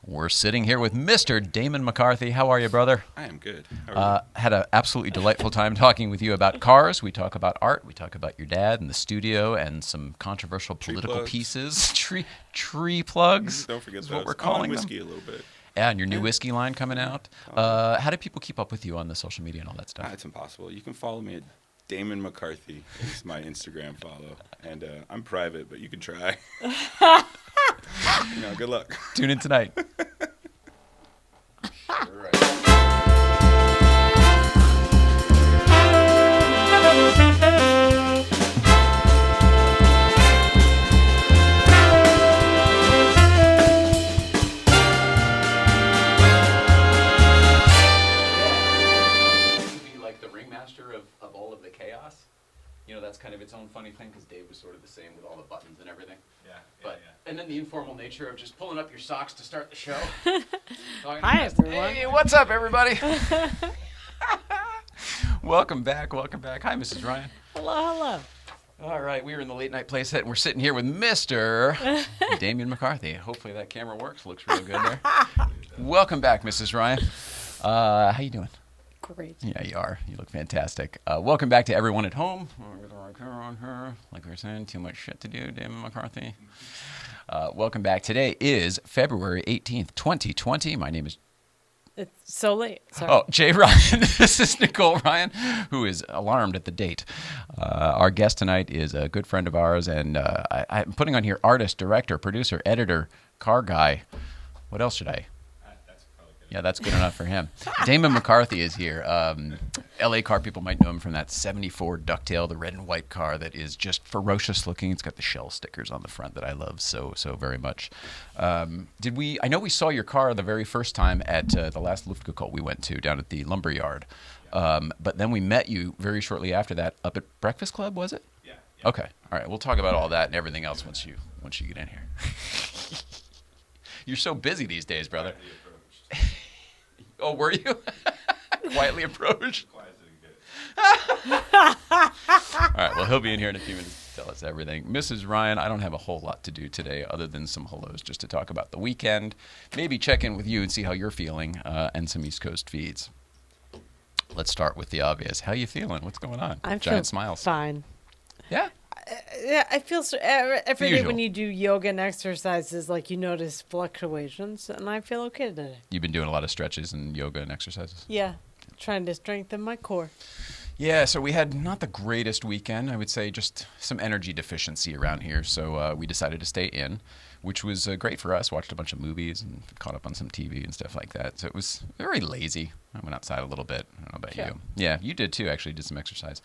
We're sitting here with Mr. Damon McCarthy. How are you, brother? I am good. How are Had an absolutely delightful time talking with you about cars. We talk about art. We talk about your dad and the studio and some controversial political pieces. Tree plugs. Don't forget is those. what we're calling whiskey them. a little bit. Yeah, and your new whiskey line coming out. How do people keep up with you on the social media and all that stuff? It's impossible. You can follow me at Damon McCarthy. It's my Instagram follow. And I'm private, but you can try. Good luck. Tune in tonight. Of all of the chaos. That's kind of its own funny thing because Dave was sort of the same with all the buttons and everything. Yeah. And then the informal nature of just pulling up your socks to start the show. Hi, everyone. Hey, what's up, everybody? Welcome back. Hi, Mrs. Ryan. Hello. All right, we were in the late night Playset, and we're sitting here with Mr. Damon McCarthy. Hopefully that camera works. Looks real good there. Welcome back, Mrs. Ryan. How you doing? Great. Yeah, you are. You look fantastic. Welcome back to everyone at home. Like we were saying, too much shit to do, Damon McCarthy. Welcome back. Today is February 18th, 2020. My name is... It's so late. Sorry. Oh, Jay Ryan. This is Nicole Ryan, who is alarmed at the date. Our guest tonight is a good friend of ours, and I'm putting on here artist, director, producer, editor, car guy. What else should I... Yeah, that's good enough for him. Damon McCarthy is here. L.A. car people might know him from that 74 Ducktail, the red and white car that is just ferocious looking. It's got the shell stickers on the front that I love so very much. I know we saw your car the very first time at the last Luftgekühl we went to down at the lumber yard. But then we met you very shortly after that up at Breakfast Club, was it? Yeah. Okay. All right. We'll talk about all that and everything else once you get in here. You're so busy these days, brother. Oh, were you? Quietly approached? All right, well, he'll be in here in a few minutes to tell us everything. Mrs. Ryan, I don't have a whole lot to do today other than some hellos just to talk about the weekend, maybe check in with you and see how you're feeling, and some East Coast feeds. Let's start with the obvious. How you feeling? What's going on? I'm Giant smiles. Fine. Yeah? Yeah, I feel so, every day usual. when you do yoga and exercises, like you notice fluctuations, and I feel okay today. You've been doing a lot of stretches and yoga and exercises? Yeah, trying to strengthen my core. Yeah, so we had not the greatest weekend. I would say just some energy deficiency around here. So we decided to stay in, which was great for us. Watched a bunch of movies and caught up on some TV and stuff like that. So it was very lazy. I went outside a little bit. I don't know about you. Yeah, you did too, actually. Did some exercise.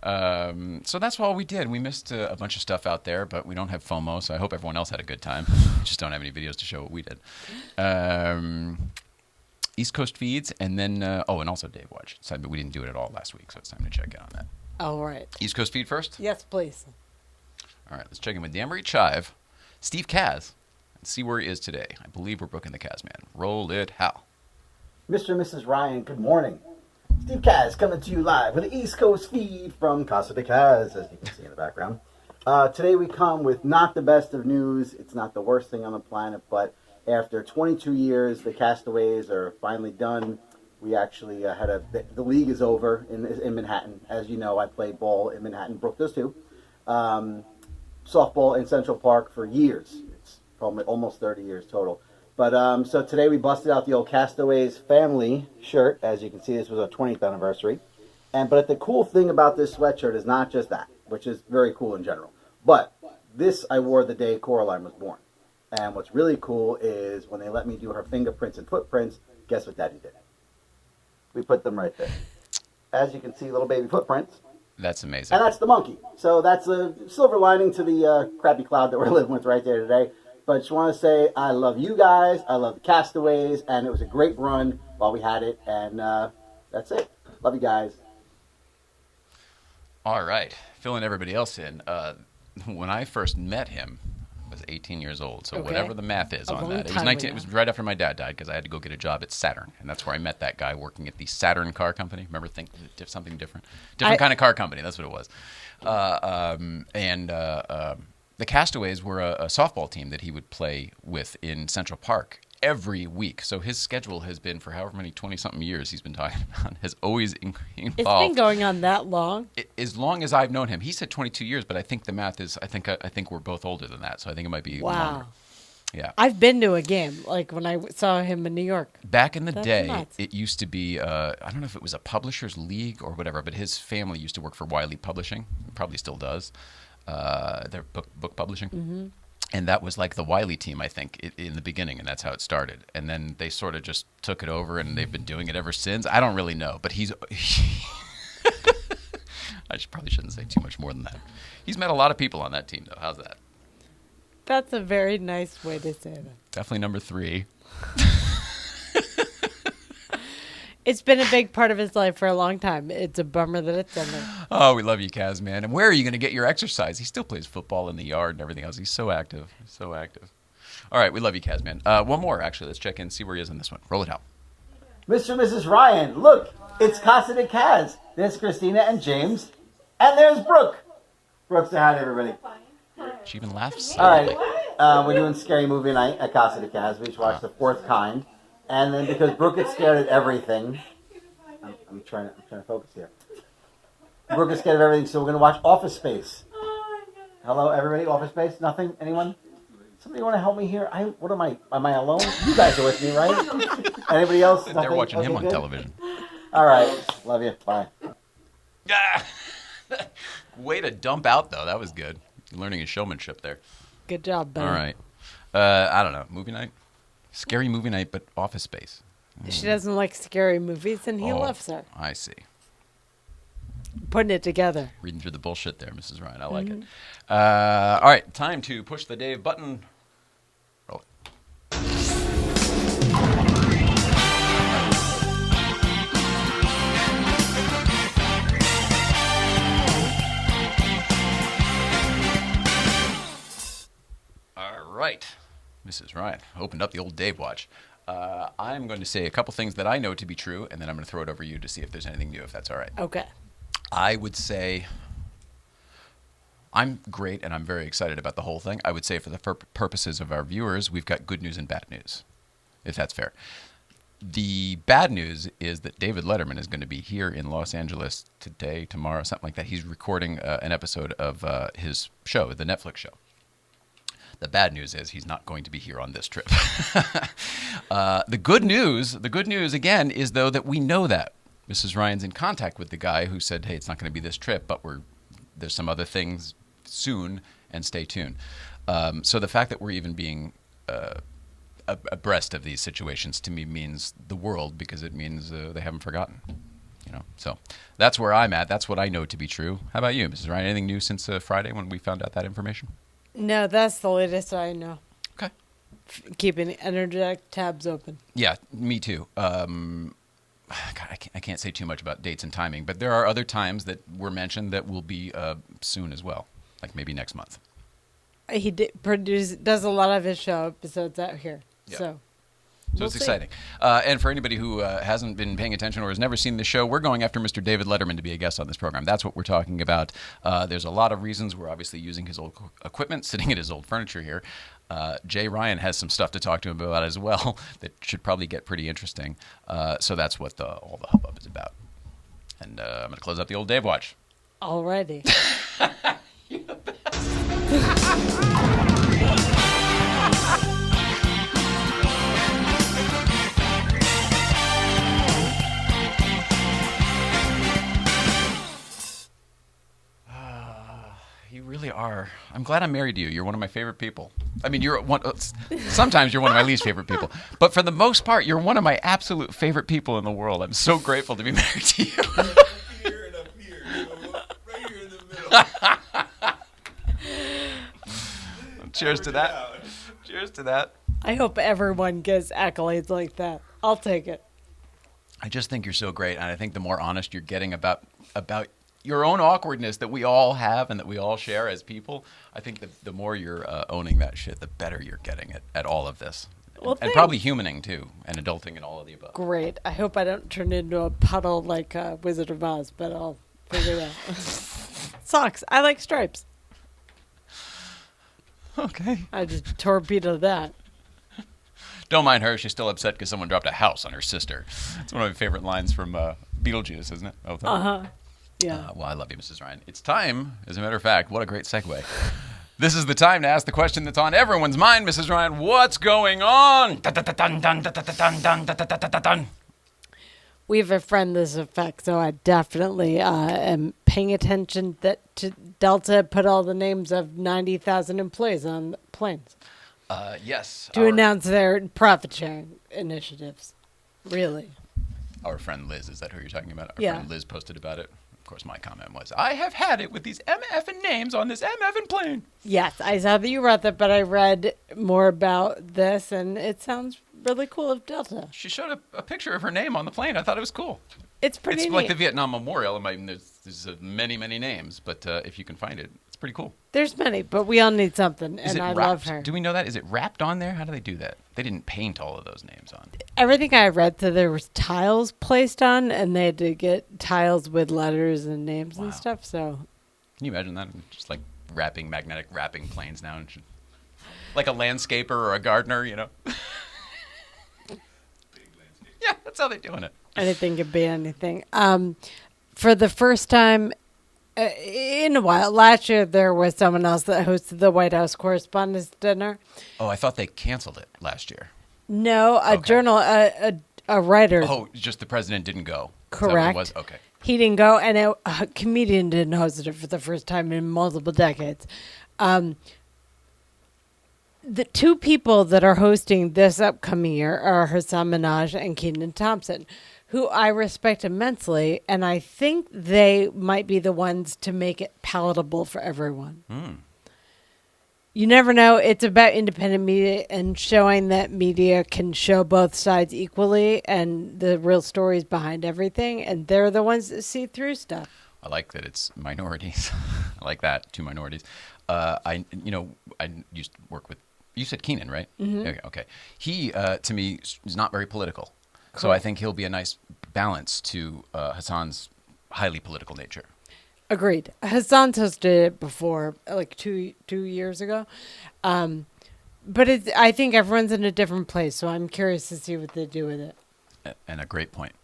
So that's all we did. We missed a bunch of stuff out there, but we don't have FOMO, so I hope everyone else had a good time. We just don't have any videos to show what we did. East Coast feeds, and then, and also Dave watched. So, but we didn't do it at all last week, so it's time to check in on that. All right. East Coast feed first? Yes, please. All right, let's check in with Danbury Chive, Steve Kaz, and see where he is today. I believe we're booking the Kaz man. Roll it, Hal. Mr. and Mrs. Ryan, good morning. Steve Kaz coming to you live with the East Coast feed from Casa de Kaz, as you can see in the background. Today we come with not the best of news. It's not the worst thing on the planet, but after 22 years, the Castaways are finally done. We actually the league is over in Manhattan. As you know, I played ball in Manhattan. Brooke does too. Softball in Central Park for years. It's probably almost 30 years total. But so today we busted out the old Castaways family shirt. As you can see, this was our 20th anniversary. But the cool thing about this sweatshirt is not just that, which is very cool in general. But this I wore the day Coraline was born. And what's really cool is when they let me do her fingerprints and footprints, guess what Daddy did? We put them right there. As you can see, little baby footprints. That's amazing. And that's the monkey. So that's a silver lining to the crappy cloud that we're living with right there today. But I just want to say I love you guys. I love the Castaways. And it was a great run while we had it. And that's it. Love you guys. All right. Filling everybody else in. When I first met him, I was 18 years old. So whatever the math is on that. It was 19. It was right after my dad died because I had to go get a job at Saturn. And that's where I met that guy working at the Saturn car company. Remember, something different? Different kind of car company. That's what it was. The Castaways were a softball team that he would play with in Central Park. every week. So his schedule has been, for however many 20-something years he's been talking about, has always It's involved. been going on that long. As long as I've known him. He said 22 years, but I think the math is, I think we're both older than that. So I think it might be Wow. longer. Yeah. I've been to a game, like when I saw him in New York. Back in the That's day, nuts. it used to be, I don't know if it was a publisher's league or whatever, but his family used to work for Wiley Publishing. Probably still does. Their book publishing. Mm-hmm. And that was like the Wiley team, I think, in the beginning, and that's how it started. And then they sort of just took it over, and they've been doing it ever since. I don't really know, but he's... probably shouldn't say too much more than that. He's met a lot of people on that team, though. How's that? That's a very nice way to say that. Definitely number 3. It's been a big part of his life for a long time. It's a bummer that it's ending. Oh, we love you, Kaz, man. And where are you going to get your exercise? He still plays football in the yard and everything else. He's so active. So active. All right, we love you, Kaz, man. One more, actually. Let's check in, see where he is in this one. Roll it out. Mr. and Mrs. Ryan, look, it's Casa de Kaz. There's Christina and James, and there's Brooke. Brooke, say hi to everybody. She even laughs. All right, we're doing Scary Movie Night at Casa de Kaz. We just watched The Fourth Kind. And then because Brooke gets scared at everything, I'm trying to focus here. Brooke is scared of everything, so we're going to watch Office Space. Hello, everybody. Office Space. Nothing. Anyone? Somebody want to help me here? What am I? Am I alone? You guys are with me, right? Anybody else? They're Nothing? watching him Okay, on good? television. All right. Love you. Bye. Way to dump out, though. That was good. Learning his showmanship there. Good job, Ben. All right. I don't know. Movie night? Scary movie night, but Office Space. She doesn't like scary movies, and he Oh, loves her. I see. Putting it together. Reading through the bullshit there, Mrs. Ryan. I like Mm-hmm. it. All right. Time to push the Dave button. Roll it. All right. Mrs. Ryan opened up the old Dave watch. I'm going to say a couple things that I know to be true, and then I'm going to throw it over you to see if there's anything new, if that's all right. Okay. I would say I'm great, and I'm very excited about the whole thing. I would say for the purposes of our viewers, we've got good news and bad news, if that's fair. The bad news is that David Letterman is going to be here in Los Angeles today, tomorrow, something like that. He's recording an episode of his show, the Netflix show. The bad news is he's not going to be here on this trip. The good news again is though that we know that Mrs. Ryan's in contact with the guy who said, "Hey, it's not going to be this trip, but there's some other things soon, and stay tuned." So the fact that we're even being abreast of these situations to me means the world, because it means they haven't forgotten. You know, so that's where I'm at. That's what I know to be true. How about you, Mrs. Ryan? Anything new since Friday when we found out that information? No, that's the latest I know. Okay. Keeping energetic tabs open. Yeah, me too. God, I can't say too much about dates and timing, but there are other times that were mentioned that will be soon as well, like maybe next month. He does a lot of his show episodes out here. Yeah. So So it's exciting. And for anybody who hasn't been paying attention or has never seen the show, we're going after Mr. David Letterman to be a guest on this program. That's what we're talking about. There's a lot of reasons. We're obviously using his old equipment, sitting in his old furniture here. Jay Ryan has some stuff to talk to him about as well that should probably get pretty interesting. So that's what all the hubbub is about. And I'm going to close up the old Dave watch. already. You really are. I'm glad I'm married to you. You're one of my favorite people. I mean, you're one. Sometimes you're one of my least favorite people, but for the most part, you're one of my absolute favorite people in the world. I'm so grateful to be married to you. Here and up here, right here in the middle. Cheers to that. Cheers to that. I hope everyone gets accolades like that. I'll take it. I just think you're so great, and I think the more honest you're getting about your own awkwardness that we all have and that we all share as people, I think the more you're owning that shit, the better you're getting at all of this. Well, and probably humaning, too, and adulting and all of the above. Great. I hope I don't turn into a puddle like Wizard of Oz, but I'll figure it out. Socks. I like stripes. Okay. I just torpedo that. Don't mind her. She's still upset because someone dropped a house on her sister. It's one of my favorite lines from Beetlejuice, isn't it? Yeah. Well, I love you, Mrs. Ryan. It's time, as a matter of fact, what a great segue. This is the time to ask the question that's on everyone's mind, Mrs. Ryan. What's going on? We have a friend this affects, so I definitely am paying attention that Delta put all the names of 90,000 employees on planes Yes. to announce their profit sharing initiatives. Really? Our friend Liz, is that who you're talking about? Our Yeah. friend Liz posted about it. Of course, my comment was, I have had it with these MFing names on this MFing plane. Yes, I saw that you wrote that, but I read more about this, and it sounds really cool of Delta. She showed a picture of her name on the plane. I thought it was cool. It's pretty It's neat. like the Vietnam Memorial. I mean, there's many, many names, but if you can find it, it's pretty cool. There's many, but we all need something, Is and it I wrapped? love her. Do we know that? Is it wrapped on there? How do they do that? They didn't paint all of those names on. Everything I read, so there was tiles placed on, and they had to get tiles with letters and names Wow. and stuff. So Can you imagine that? Just like magnetic wrapping planes now. Like a landscaper or a gardener, you know? Yeah, that's how they're doing it. anything could be anything. For the first time in a while, last year there was someone else that hosted the White House Correspondents' Dinner. Oh, I thought they canceled it last year. No, a Okay. journal, a writer. Oh, just the president didn't go. Is that what Correct. it was? Okay. He didn't go, and a comedian didn't host it for the first time in multiple decades. The two people that are hosting this upcoming year are Hassan Minaj and Kenan Thompson, who I respect immensely, and I think they might be the ones to make it palatable for everyone. You never know. It's about independent media and showing that media can show both sides equally and the real stories behind everything, and they're the ones that see through stuff. I like that it's minorities. I like that, two minorities. I used to work with, you said Keenan, right? Mm-hmm. Okay. He, to me, is not very political. Cool. So I think he'll be a nice balance to Hassan's highly political nature. Agreed. Hassan's hosted it before, like two years ago. But I think everyone's in a different place, so I'm curious to see what they do with it. And a great point.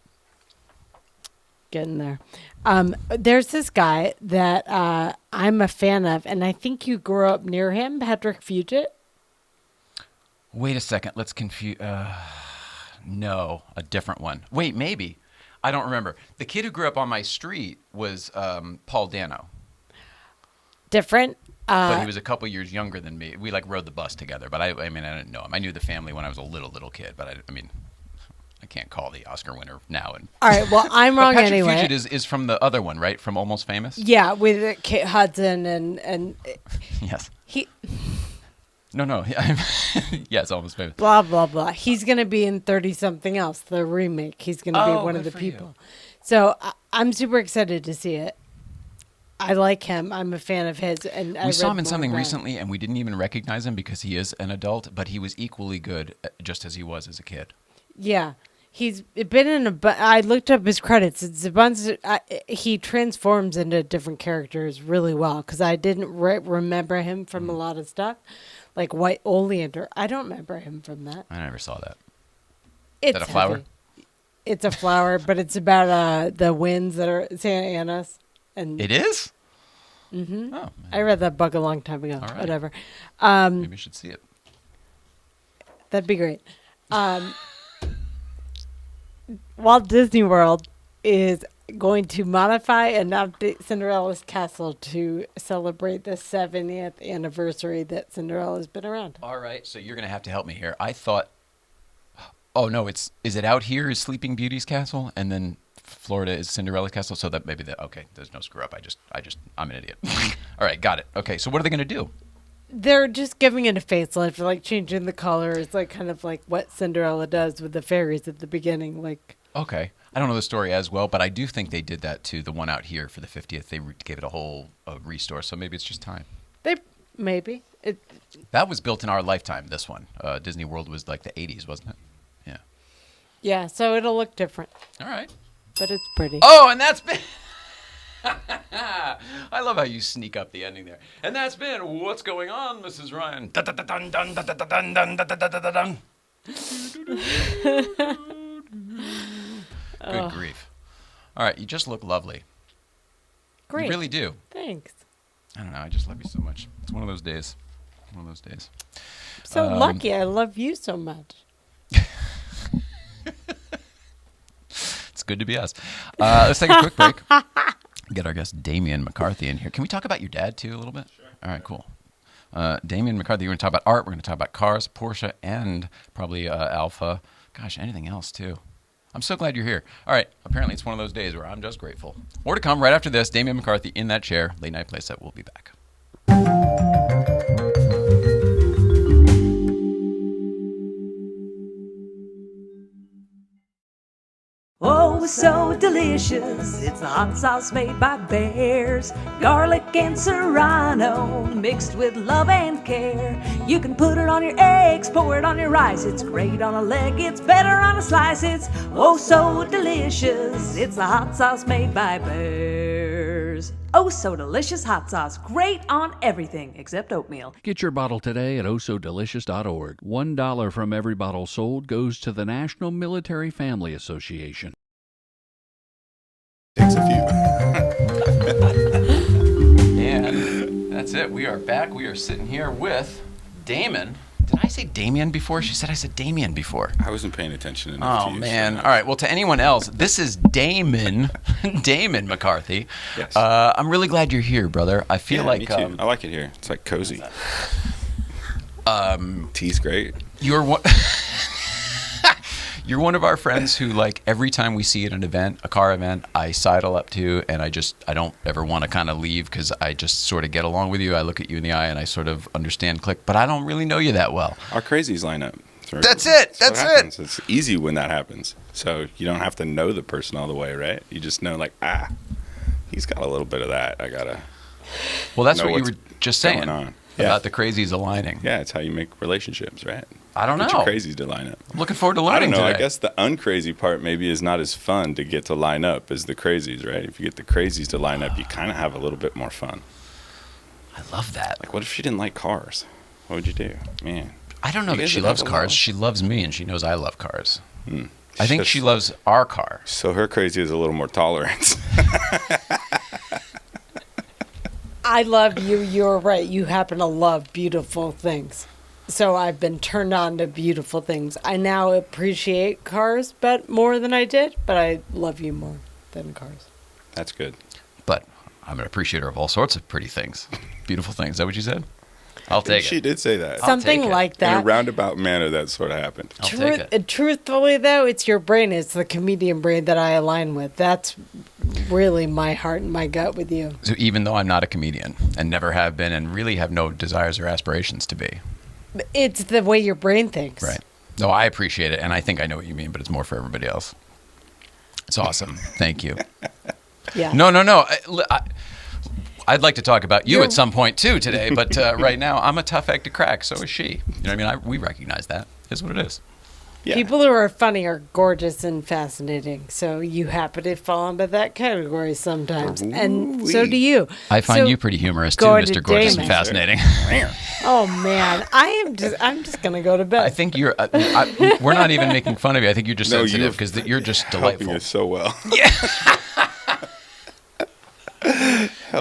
Getting there. There's this guy that I'm a fan of, and I think you grew up near him, Patrick Fugit. Wait a second. Let's confuse. No, a different one. Wait, maybe. I don't remember. The kid who grew up on my street was Paul Dano. Different. But he was a couple years younger than me. We rode the bus together, but I didn't know him. I knew the family when I was a little kid, but I can't call the Oscar winner now. And all right, well, I'm wrong Patrick anyway. Fugit is from the other one, right? From Almost Famous? Yeah, with Kate Hudson and Yes. he No. Yes, Almost Famous. blah blah blah. He's gonna be in 30-something else, the remake. He's gonna be one of good the for you. people. So I'm super excited to see it. I like him. I'm a fan of his, and We saw him in something recently, and we didn't even recognize him because he is an adult, but he was equally good just as he was as a kid. Yeah, he's been in I looked up his credits. It's a bunch. He transforms into different characters really well because I didn't remember him from a lot of stuff, like White Oleander. I don't remember him from that. I never saw that. It's that a flower? heavy. It's a flower, but it's about the winds that are Santa Ana's. And It is? Mhm. Oh, I read that book a long time ago. All right. Whatever. maybe you should see it. That'd be great. Walt Disney World is going to modify and update Cinderella's castle to celebrate the 70th anniversary that Cinderella's been around. All right, so you're going to have to help me here. I thought, oh no, is it out here is Sleeping Beauty's castle, and then Florida is Cinderella's castle? So that maybe okay, there's no screw up. I'm an idiot. All right, got it. Okay, so what are they going to do? They're just giving it a facelift, like changing the colors, like kind of like what Cinderella does with the fairies at the beginning. Like, Okay, I don't know the story as well, but I do think they did that to the one out here for the 50th. They gave it a whole restore, so maybe it's just time. maybe it. That was built in our lifetime. This one, Disney World was like the 80s, wasn't it? Yeah. Yeah, so it'll look different, All right. but it's pretty. Oh, and that's been. I love how you sneak up the ending there. And that's been What's Going On, Mrs. Ryan. Dun, dun, dun, dun, dun, dun, dun, dun, dun, dun, dun, dun, dun. Good grief. All right, you just look lovely. Great. You really do. Thanks. I don't know. I just love you so much. It's one of those days. One of those days. So lucky. I love you so much. It's good to be us. Let's take a quick break. Get our guest Damon McCarthy in here. Can we talk about your dad too a little bit? Sure. All right, cool. Damon McCarthy, we're going to talk about art. We're going to talk about cars, Porsche, and probably Alpha. Gosh, anything else too. I'm so glad you're here. All right, apparently it's one of those days where I'm just grateful. More to come right after this. Damon McCarthy in that chair. Late Night Playset. We'll be back. Oh, it's so delicious. It's the hot sauce made by Bears. Garlic and serrano mixed with love and care. You can put it on your eggs, pour it on your rice. It's great on a leg, it's better on a slice. It's oh so delicious. It's the hot sauce made by Bears. Oh, so delicious hot sauce. Great on everything except oatmeal. Get your bottle today at ohsodelicious.org. $1 from every bottle sold goes to the National Military Family Association. Takes a few. And that's it. We are back. We are sitting here with Damon. Did I say Damien before? She said I said Damien before. I wasn't paying attention enough Oh, to you. man. So All right. Well, to anyone else, this is Damon, Damon McCarthy. Yes. I'm really glad you're here, brother. I feel yeah, like me too. I like it here. It's like cozy. Tea's great. you're one. You're one of our friends who, like, every time we see at an event, a car event, I sidle up to, and I don't ever want to kind of leave because I just sort of get along with you. I look at you in the eye and I sort of understand click, but I don't really know you that well. Our crazies line up. That's it. That's what it. happens. It's easy when that happens. So you don't have to know the person all the way, right? You just know, like, he's got a little bit of that. I gotta. Well, that's know what you what's were just saying going on. about Yeah. the crazies aligning. Yeah, it's how you make relationships, right? I don't Get know. your crazies to line up. Looking forward to I learning don't know. today. I guess the uncrazy part maybe is not as fun to get to line up as the crazies, right? If you get the crazies to line up, you kind of have a little bit more fun. I love that. Like, what if she didn't like cars? What would you do? Man. I don't know You that guys she would loves have a cars. lot. She loves me, and she knows I love cars. Hmm. I think she loves our car. So her crazy is a little more tolerance. I love you. You're right. You happen to love beautiful things. So I've been turned on to beautiful things. I now appreciate cars but more than I did, but I love you more than cars. That's good. But I'm an appreciator of all sorts of pretty things, beautiful things. Is that what you said? I'll take She it. did say that. Something take it. like In a that. roundabout manner, that sort of happened. I'll take it. Truthfully, though, it's your brain. It's the comedian brain that I align with. That's really my heart and my gut with you. So even though I'm not a comedian and never have been and really have no desires or aspirations to be. It's the way your brain thinks. Right. No, I appreciate it, and I think I know what you mean, but it's more for everybody else. It's awesome. Thank you. Yeah. No. I'd like to talk about you at some point, too, today, but right now, I'm a tough egg to crack. So is she. You know what I mean? We recognize that. It's what it is. Yeah. People who are funny are gorgeous and fascinating. So you happen to fall into that category sometimes. And so do you. I find So you pretty humorous, too, going to Mr. Gorgeous and Damon. Fascinating. Oh, man. I'm just going to go to bed. I think you're, we're not even making fun of you. I think you're just No, sensitive you're because you're just Helping delightful. us so well.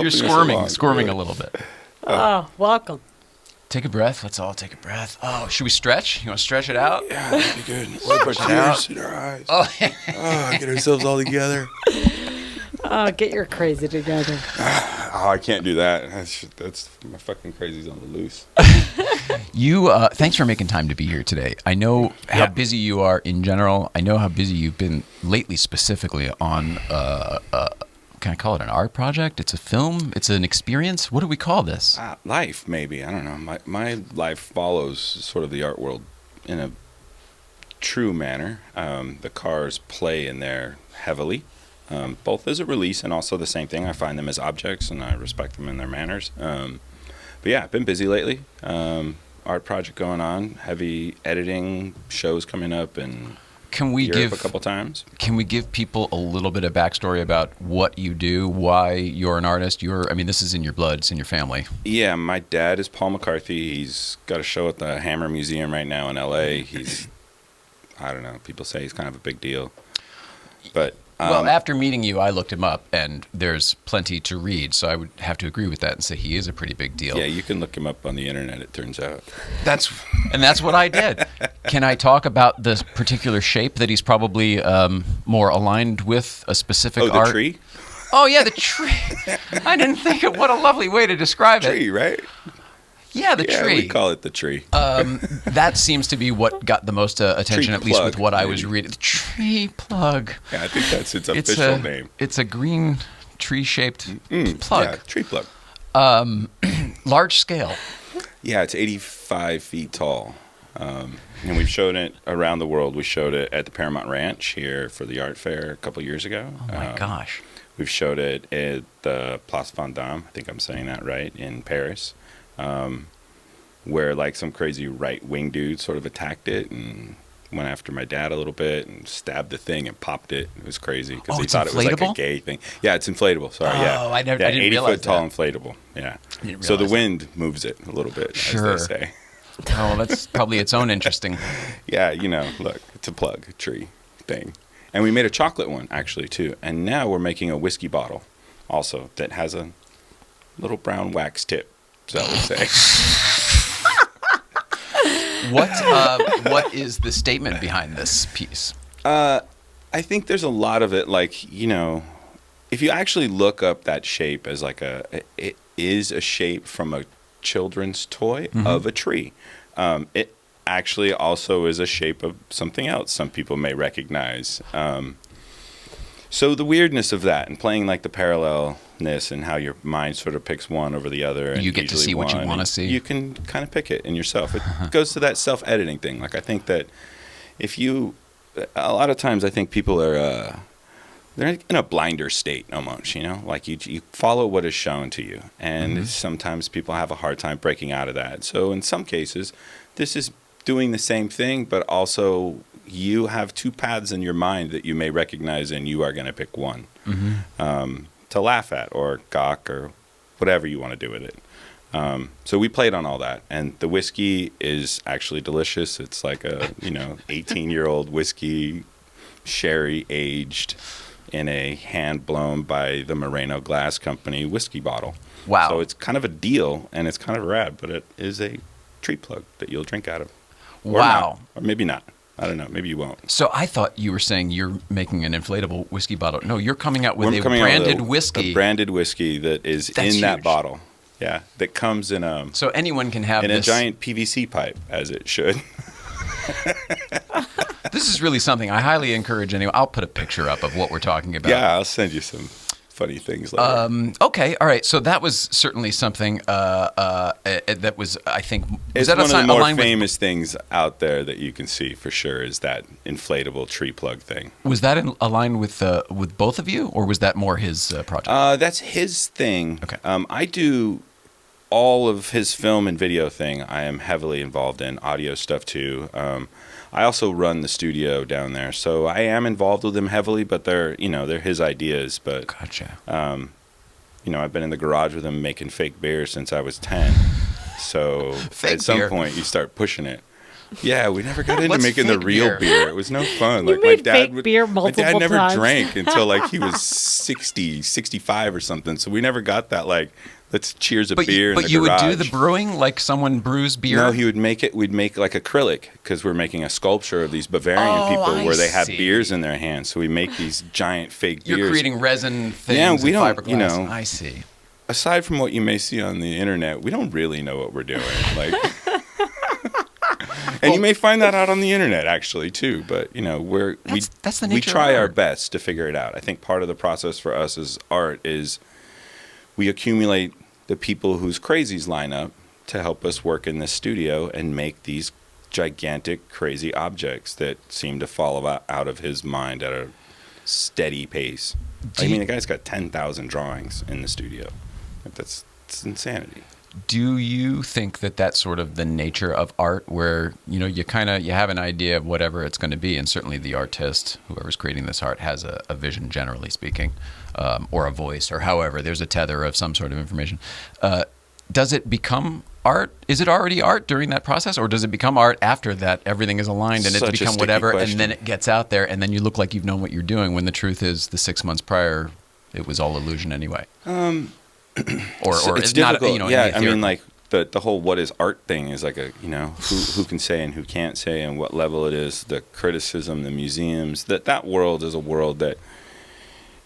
You're squirming a little bit. Oh, welcome. Take a breath. Let's all take a breath. Oh, should we stretch? You want to stretch it out? Yeah, that'd be good. Push it out. Tears in our eyes. Oh, Get ourselves all together. Oh, get your crazy together. Oh, I can't do that. That's my fucking crazies on the loose. you. Thanks for making time to be here today. I know how busy you are in general. I know how busy you've been lately, specifically on. Can I call it an art project? It's a film. It's an experience. What do we call this? Life, maybe. I don't know. My life follows sort of the art world in a true manner. The cars play in there heavily, both as a release and also the same thing. I find them as objects, and I respect them in their manners. But yeah, I've been busy lately. Art project going on, heavy editing, shows coming up, and Can we Europe give a couple times. Can we give people a little bit of backstory about what you do, why you're an artist? This is in your blood. It's in your family. Yeah, my dad is Paul McCarthy. He's got a show at the Hammer Museum right now in L.A. He's I don't know. People say he's kind of a big deal. But Well, after meeting you, I looked him up, and there's plenty to read, so I would have to agree with that and say he is a pretty big deal. yeah, you can look him up on the internet, it turns out. That's what I did. Can I talk about the particular shape that he's probably more aligned with a specific Oh, the art? tree? Oh, yeah, the tree. I didn't think of what a lovely way to describe it. Tree, right? Yeah, the Yeah, tree. we call it the tree. That seems to be what got the most attention, Tree at least with plug, what I was maybe. reading. The tree plug. Yeah, I think that's its official name. It's a green tree-shaped Yeah, plug. tree plug. Large scale. Yeah, it's 85 feet tall. And we've shown it around the world. We showed it at the Paramount Ranch here for the art fair a couple years ago. Oh, my gosh. We've showed it at the Place Vendôme, I think I'm saying that right, in Paris, where like some crazy right-wing dude sort of attacked it and went after my dad a little bit and stabbed the thing and popped it. It was crazy because Oh, he it's thought it was like a inflatable? gay thing. Yeah, it's inflatable. Sorry, yeah. Oh, I didn't yeah, 80 realize foot tall that. inflatable. Yeah. Didn't So the realize wind moves it a little bit, Sure. as they say. Oh, that's probably its own interesting. Yeah, look, it's a plug, a tree thing. And we made a chocolate one, actually, too. And now we're making a whiskey bottle also that has a little brown wax tip, so I would say. What is the statement behind this piece? I think there's a lot of it, like, if you actually look up that shape as like it is a shape from a children's toy of a tree. It actually also is a shape of something else some people may recognize. So the weirdness of that and playing like the parallelness and how your mind sort of picks one over the other. And You get to usually see what you one, wanna and see. You can kind of pick it in yourself. It goes to that self-editing thing. Like I think that a lot of times I think people are, they're in a blinder state almost, like you follow what is shown to you. And sometimes people have a hard time breaking out of that. So in some cases, this is doing the same thing, but also you have two paths in your mind that you may recognize and you are going to pick one to laugh at or gawk or whatever you want to do with it. So we played on all that, and the whiskey is actually delicious. It's like a 18-year-old whiskey, sherry aged in a hand blown by the Moreno Glass Company whiskey bottle. Wow. So it's kind of a deal, and it's kind of rad, but it is a tree plug that you'll drink out of. Or Wow. not, or maybe not. I don't know. Maybe you won't. So I thought you were saying you're making an inflatable whiskey bottle. No, you're coming out with We're a coming out with branded whiskey. A branded whiskey that is That's in that huge. bottle. Yeah, that comes in a So anyone can have this. giant PVC pipe, as it should. This is really something I highly encourage anyone. I'll put a picture up of what we're talking about. Yeah, I'll send you some funny things later. Okay, all right. So that was certainly something that was, I think, was It's that one of the more aligned with- famous things out there that you can see for sure is that inflatable tree plug thing. Was that aligned with both of you, or was that more his project? That's his thing. Okay. I do all of his film and video thing. I am heavily involved in audio stuff too. I also run the studio down there, so I am involved with him heavily. But they're his ideas. But Gotcha. I've been in the garage with him making fake beer since I was 10. So Fake at some beer? point you start pushing it. Yeah, we never got into What's making the fake real beer? beer. It was no fun. You Like made fake beer my dad multiple never times. drank until like he was 60, 65 or something. So we never got that like let's cheers a beer in the you garage. would do the brewing like someone brews beer? No, he would make it. We'd make like acrylic because we're making a sculpture of these Bavarian Oh, people I where they have see. beers in their hands. So we make these giant fake You're beers. creating resin things Yeah, we and don't, fiberglass. I see. Aside from what you may see on the internet, we don't really know what we're doing. Like, and you may find that out on the internet actually too. But That's the we nature of try our art. best to figure it out. I think part of the process for us as art is we accumulate the people whose crazies line up to help us work in this studio and make these gigantic, crazy objects that seem to fall out of his mind at a steady pace. The guy's got 10,000 drawings in the studio. It's insanity. Do you think that that's sort of the nature of art, where you have an idea of whatever it's going to be, and certainly the artist, whoever's creating this art, has a vision, generally speaking, or a voice, or however, there's a tether of some sort of information. does it become art? Is it already art during that process, or does it become art after that everything is aligned and Such it's a become sticky whatever, question. and then it gets out there, and then you look like you've known what you're doing when the truth is the 6 months prior it was all illusion anyway? Or it's not, difficult. you know, Yeah, any I mean, theoretical- like the whole what is art thing is like a, you know, who can say and who can't say and what level it is, the criticism, the museums, that world is a world that,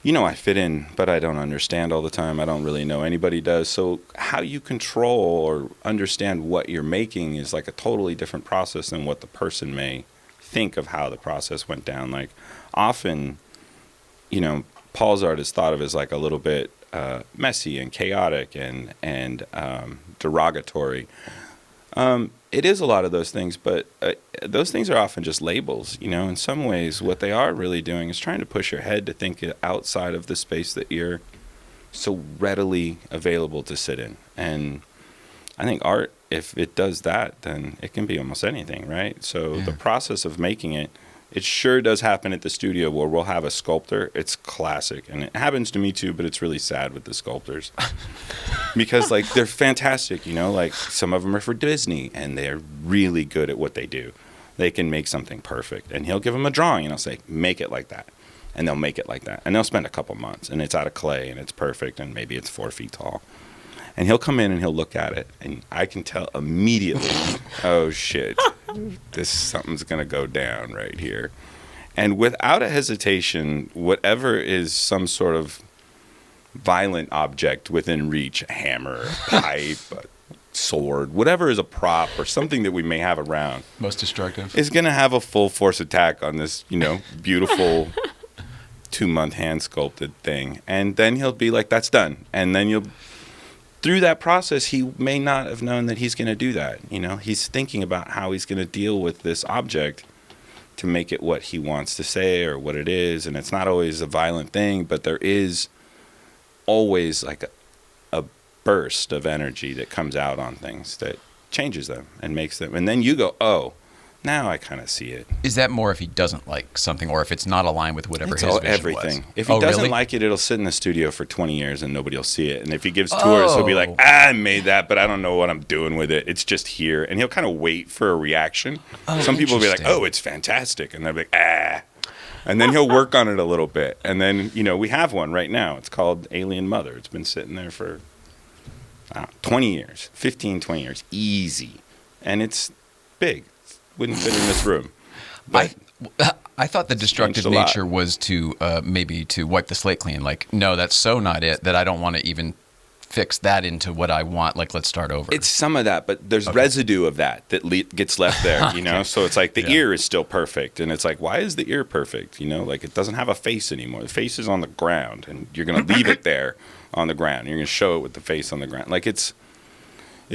you know, I fit in, but I don't understand all the time. I don't really know anybody does. So how you control or understand what you're making is like a totally different process than what the person may think of how the process went down. Like often, you know, Paul's art is thought of as like a little bit messy and chaotic and derogatory. It is a lot of those things, but those things are often just labels. You know, in some ways, what they are really doing is trying to push your head to think outside of the space that you're so readily available to sit in. And I think art, if it does that, then it can be almost anything, right? So the process of making it, it sure does happen at the studio where we'll have a sculptor. It's classic. And it happens to me too, but it's really sad with the sculptors. Because, like, they're fantastic, you know? Like, some of them are for Disney, and they're really good at what they do. They can make something perfect. And he'll give them a drawing, and he'll say, make it like that. And they'll make it like that. And they'll spend a couple months, and it's out of clay, and it's perfect, and maybe it's 4 feet tall. And he'll come in and he'll look at it, and I can tell immediately, oh shit, something's gonna go down right here. And without a hesitation, whatever is some sort of violent object within reach, a hammer, a pipe, a sword, whatever is a prop or something that we may have around, most destructive, is gonna have a full force attack on this, you know, beautiful 2-month hand sculpted thing. And then he'll be like, that's done. And then through that process, he may not have known that he's going to do that. You know, he's thinking about how he's going to deal with this object to make it what he wants to say or what it is. And it's not always a violent thing, but there is always like a burst of energy that comes out on things that changes them and makes them. And then you go, oh, now I kind of see it. Is that more if he doesn't like something, or if it's not aligned with whatever It's his all, vision everything. was? If he doesn't really? like it, it'll sit in the studio for 20 years and nobody will see it. And if he gives tours, he'll be like, I made that, but I don't know what I'm doing with it. It's just here. And he'll kind of wait for a reaction. Some people will be like, oh, it's fantastic. And they'll be like, ah. And then he'll work on it a little bit. And then, you know, we have one right now. It's called Alien Mother. It's been sitting there for 20 years, 15, 20 years. Easy. And it's big. Wouldn't fit in this room. But I thought the destructive changed a lot. nature was to maybe to wipe the slate clean. Like, no, that's so not it that I don't want to even fix that into what I want. Like, let's start over. It's some of that, but there's residue of that gets left there, you know? So it's like the ear is still perfect. And it's like, why is the ear perfect? You know, like it doesn't have a face anymore. The face is on the ground, and you're going to leave it there on the ground. You're going to show it with the face on the ground. Like it's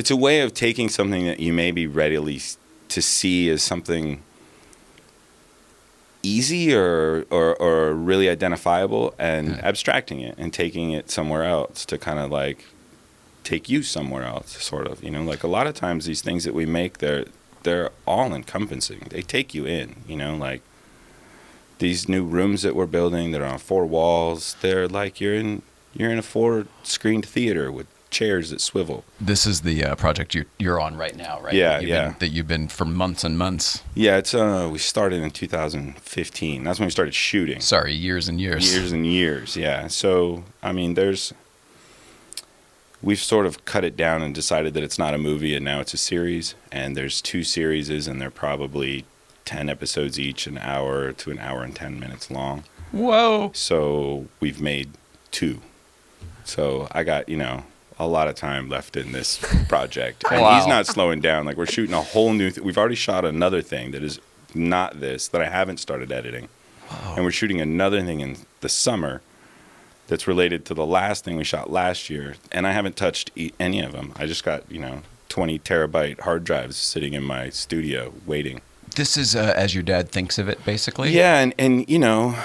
a way of taking something that you may be readily to see as something easy or really identifiable and abstracting it and taking it somewhere else to kind of like take you somewhere else, sort of, you know, like a lot of times these things that we make, they're all encompassing. They take you in, you know, like these new rooms that we're building that are on 4 walls, they're like you're in a 4-screened theater with chairs that swivel. This is the project you're on right now, right? Yeah, That you've been for months and months. Yeah, it's we started in 2015. That's when we started shooting. Sorry, years and years. Years and years, yeah. So, I mean, we've sort of cut it down and decided that it's not a movie and now it's a series. And there's 2 series and they're probably 10 episodes each, an hour to an hour and 10 minutes long. Whoa. So we've made 2. So I got, you know, a lot of time left in this project. And Wow. he's not slowing down. Like, we're shooting a whole new we've already shot another thing that is not this, that I haven't started editing. Wow. And we're shooting another thing in the summer that's related to the last thing we shot last year. And I haven't touched any of them. I just got, you know, 20 terabyte hard drives sitting in my studio waiting. This is as your dad thinks of it, basically? Yeah, and you know,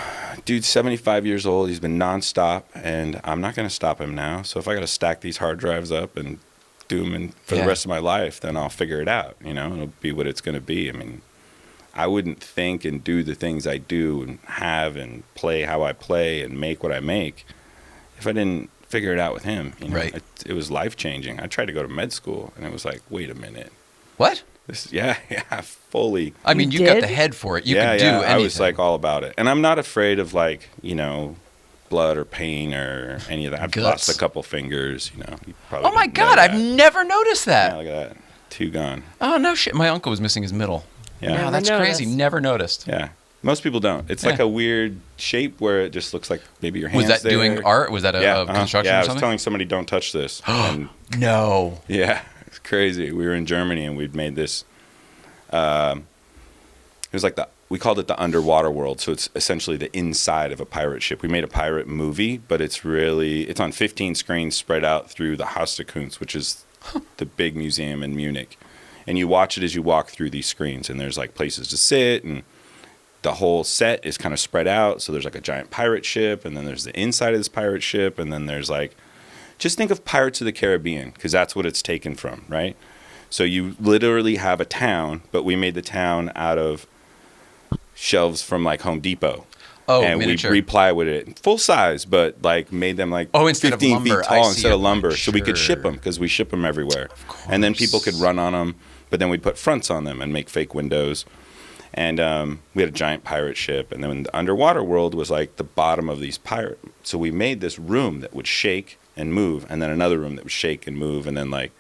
dude's 75 years old. He's been nonstop, and I'm not going to stop him now. So if I got to stack these hard drives up and do them for the rest of my life, then I'll figure it out. You know, it'll be what it's going to be. I mean, I wouldn't think and do the things I do and have and play how I play and make what I make if I didn't figure it out with him. You know? Right. It was life changing. I tried to go to med school, and it was like, wait a minute. What? Yeah, fully. I mean, you You got did? the head for it. You yeah, could do yeah. anything. I was like all about it, and I'm not afraid of like blood or pain or any of that. I've Guts. lost a couple fingers. You probably Oh my didn't know God! that. I've never noticed that. Yeah, look at that. 2 gone. Oh no shit! My uncle was missing his middle. Yeah. Wow, Never that's crazy. noticed. Never noticed. Yeah. Most people don't. It's like Yeah. a weird shape where it just looks like maybe your hands Was that there. doing art? Was that a Yeah, construction yeah, or I was something? telling somebody, don't touch this. And No. yeah, it's crazy. We were in Germany and we'd made this. It was like we called it the underwater world. So it's essentially the inside of a pirate ship. We made a pirate movie, but it's on 15 screens spread out through the Hastakunst, which is the big museum in Munich. And you watch it as you walk through these screens, and there's like places to sit, and the whole set is kind of spread out. So there's like a giant pirate ship, and then there's the inside of this pirate ship, and then there's like, just think of Pirates of the Caribbean, because that's what it's taken from, right? So you literally have a town, but we made the town out of shelves from like Home Depot. Oh, and miniature. we replywood it full size, but like made them like instead of 15 lumber. feet I tall see instead your of lumber, point. so we could ship Sure. them because we ship them everywhere. And then people could run on them, but then we'd put fronts on them and make fake windows. And we had a giant pirate ship, and then the underwater world was like the bottom of these pirate. So we made this room that would shake and move, and then another room that would shake and move, and then like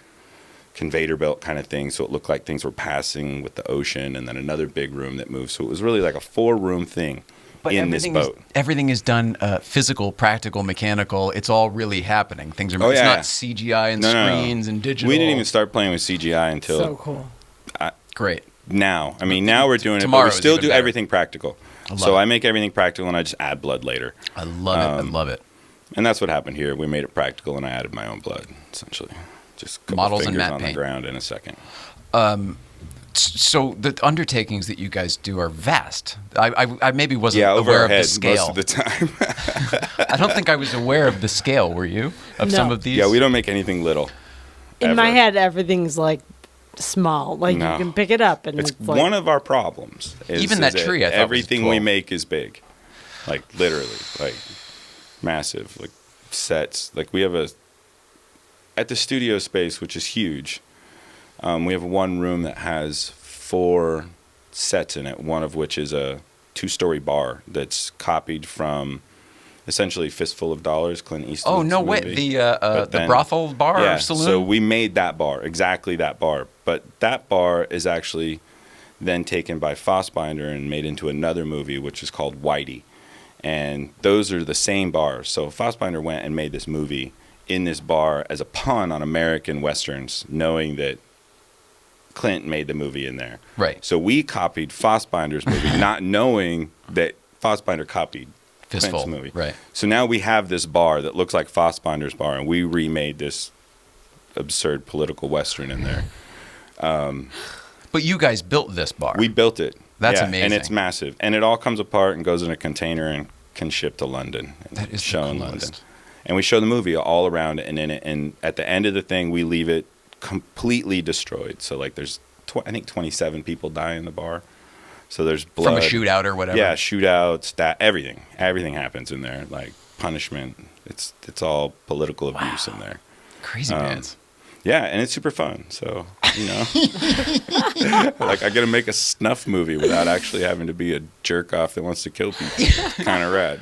conveyor belt kind of thing, so it looked like things were passing with the ocean, and then another big room that moved. So it was really like a 4-room thing in this boat. Everything is done physical, practical, mechanical. It's all really happening. Things are. Oh, it's yeah. not CGI and No. screens and digital. We didn't even start playing with CGI until So cool. Great. now. I mean, now we're doing it, but Tomorrow we is still even do better. everything practical. love So it. I make everything practical, and I just add blood later. I love it. I love it. And that's what happened here. We made it practical, and I added my own blood, essentially. Just a couple Models and fingers matte on paint. the ground in a second. So the undertakings that you guys do are vast. I maybe wasn't Yeah, over aware our of the heads scale. most of the time. I don't think I was aware of the scale. Were you of No. some of these? Yeah, we don't make anything little. In my ever. head, everything's like small. Like No. you can pick it up, and It's it's like one of our problems. Even that tree, I thought was everything we 12. make is big, like literally, like massive, like sets. Like we have at the studio space, which is huge. We have one room that has 4 sets in it. One of which is a 2-story bar that's copied from essentially Fistful of Dollars, Clint Eastwood's Oh no way! movie. The then- brothel bar Yeah, or saloon. so we made that bar, exactly that bar. But that bar is actually then taken by Fassbinder and made into another movie, which is called Whitey. And those are the same bars. So Fassbinder went and made this movie in this bar as a pun on American Westerns, knowing that Clint made the movie in there. Right. So we copied Fassbinder's movie, not knowing that Fassbinder copied Fistful. Clint's movie. Right. So now we have this bar that looks like Fassbinder's bar, and we remade this absurd political Western in there. But you guys built this bar. We built it. That's Yeah, amazing. And it's massive. And it all comes apart and goes in a container and can ship to London. And That is the show in coolest. London. And we show the movie all around it and in it. And at the end of the thing, we leave it completely destroyed. So, like, there's, I think, 27 people die in the bar. So there's blood. from a shootout or whatever. Yeah, shootouts, everything. Everything happens in there. Like, punishment. It's all political abuse in there. Crazy pants. Yeah, and it's super fun. So, like, I got to make a snuff movie without actually having to be a jerk off that wants to kill people. Kind of rad.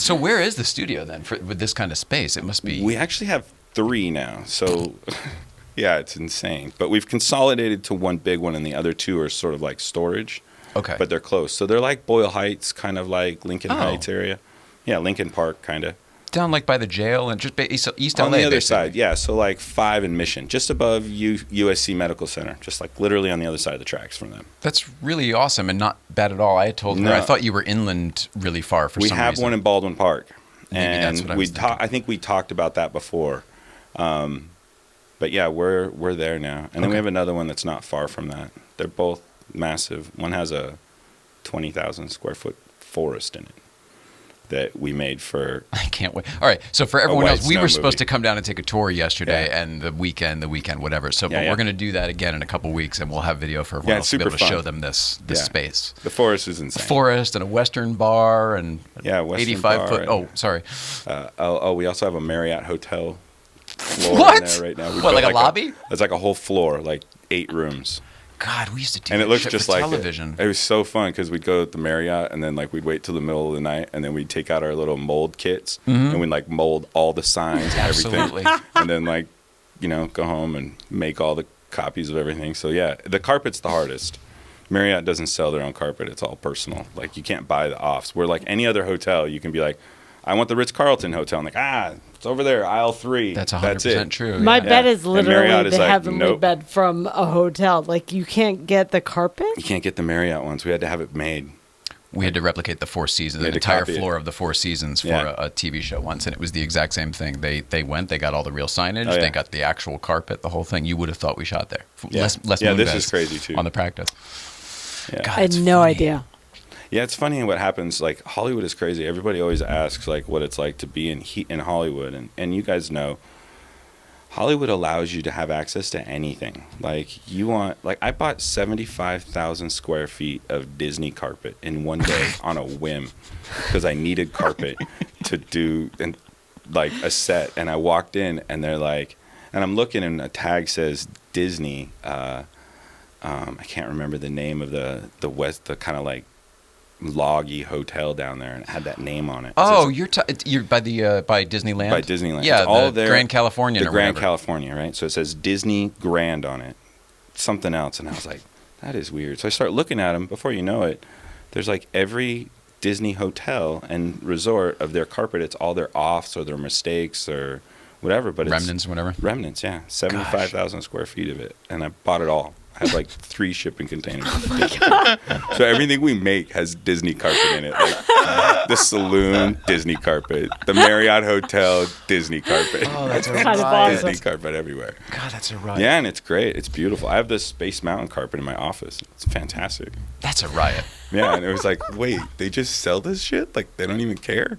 So where is the studio then with this kind of space? It must be. We actually have 3 now. So, yeah, it's insane. But we've consolidated to one big one, and the other 2 are sort of like storage. Okay. But they're close. So they're like Boyle Heights, kind of like Lincoln Oh. Heights area. Yeah, Lincoln Park, kind of. down like by the jail and just East LA. On the other basically. side, yeah. So like 5 and Mission, just above USC Medical Center, just like literally on the other side of the tracks from them. That's really awesome and not bad at all. I had told her No. I thought you were inland really far for We some have reason. one in Baldwin Park, Maybe and that's what I was thinking. I think we talked about that before. But yeah, we're there now, and then we Okay. have another one that's not far from that. They're both massive. One has a 20,000 square foot forest in it. that we made for. I can't wait. All right. So for everyone white else, we snow were supposed movie. to come down and take a tour yesterday Yeah. and the weekend, whatever. So, Yeah, but yeah. we're going to do that again in a couple weeks, and we'll have video for everyone Yeah, else it's to be able to super show fun. them this Yeah. space. The forest is insane. Forest and a Western bar and Yeah, Western 85 bar foot. and- Oh, sorry. We also have a Marriott hotel floor What? in there right now. We What, built like a lobby? It's like a whole floor, like 8 rooms. God, we used to do And that it looks shit just for like television. It was so fun because we'd go to the Marriott and then like we'd wait till the middle of the night and then we'd take out our little mold kits and we'd like mold all the signs and Absolutely. everything. And then like, go home and make all the copies of everything. So yeah, the carpet's the hardest. Marriott doesn't sell their own carpet. It's all personal. Like you can't buy the offs. Where like any other hotel, you can be like, I want the Ritz-Carlton hotel. I'm like, it's over there, aisle 3. That's 100% That's it. true. My yeah. bed is And literally Marriott is the like, heavenly nope. bed from a hotel. Like you can't get the carpet. You can't get the Marriott ones. We had to have it made. We had to replicate the Four Seasons, We the had to entire copy it. floor of the Four Seasons for Yeah. a TV show once, and it was the exact same thing. They got all the real signage, Oh, yeah. they got the actual carpet, the whole thing. You would have thought we shot there. Yeah. Less Yeah, moon this beds is crazy, too. on the practice. Yeah. God, I had it's no funny. idea. Yeah, it's funny what happens. Like Hollywood is crazy. Everybody always asks like what it's like to be in Hollywood, and you guys know, Hollywood allows you to have access to anything. Like I bought 75,000 square feet of Disney carpet in one day on a whim because I needed carpet to do like a set, and I walked in and they're like, and I'm looking and a tag says Disney. I can't remember the name of the kind of like loggy hotel down there, and it had that name on it. Oh, you're by by Disneyland. By Disneyland. Yeah, It's all the there. Grand Californian. The or Grand whatever. California, right? So it says Disney Grand on it. Something else, and I was like, that is weird. So I start looking at them. Before you know it, there's like every Disney hotel and resort of their carpet. It's all their offs or their mistakes or whatever. But Remnants, or whatever. Remnants, yeah. 75,000 square feet of it, and I bought it all. I have like 3 shipping containers. So everything we make has Disney carpet in it. Like the saloon, Disney carpet. The Marriott Hotel, Disney carpet. Oh, that's a Kind of riot. awesome. Disney carpet everywhere. God, that's a riot. Yeah, and it's great. It's beautiful. I have this Space Mountain carpet in my office. It's fantastic. That's a riot. Yeah, and it was like, wait, they just sell this shit? Like they don't even care?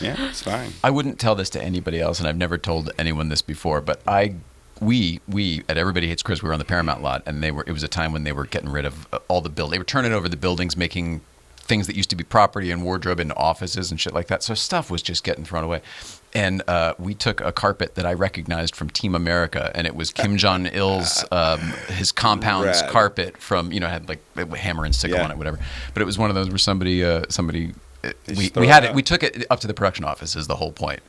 Yeah, it's fine. I wouldn't tell this to anybody else, and I've never told anyone this before, but we at Everybody Hates Chris, we were on the Paramount lot, and it was a time when they were getting rid of all the they were turning over the buildings, making things that used to be property and wardrobe into offices and shit like that. So stuff was just getting thrown away. And we took a carpet that I recognized from Team America, and it was Kim Jong-il's his compound's Rad. carpet from, had like a hammer and sickle Yeah. on it, whatever. But it was one of those where somebody just throw we it had it. out. We took it up to the production office. Is the whole point.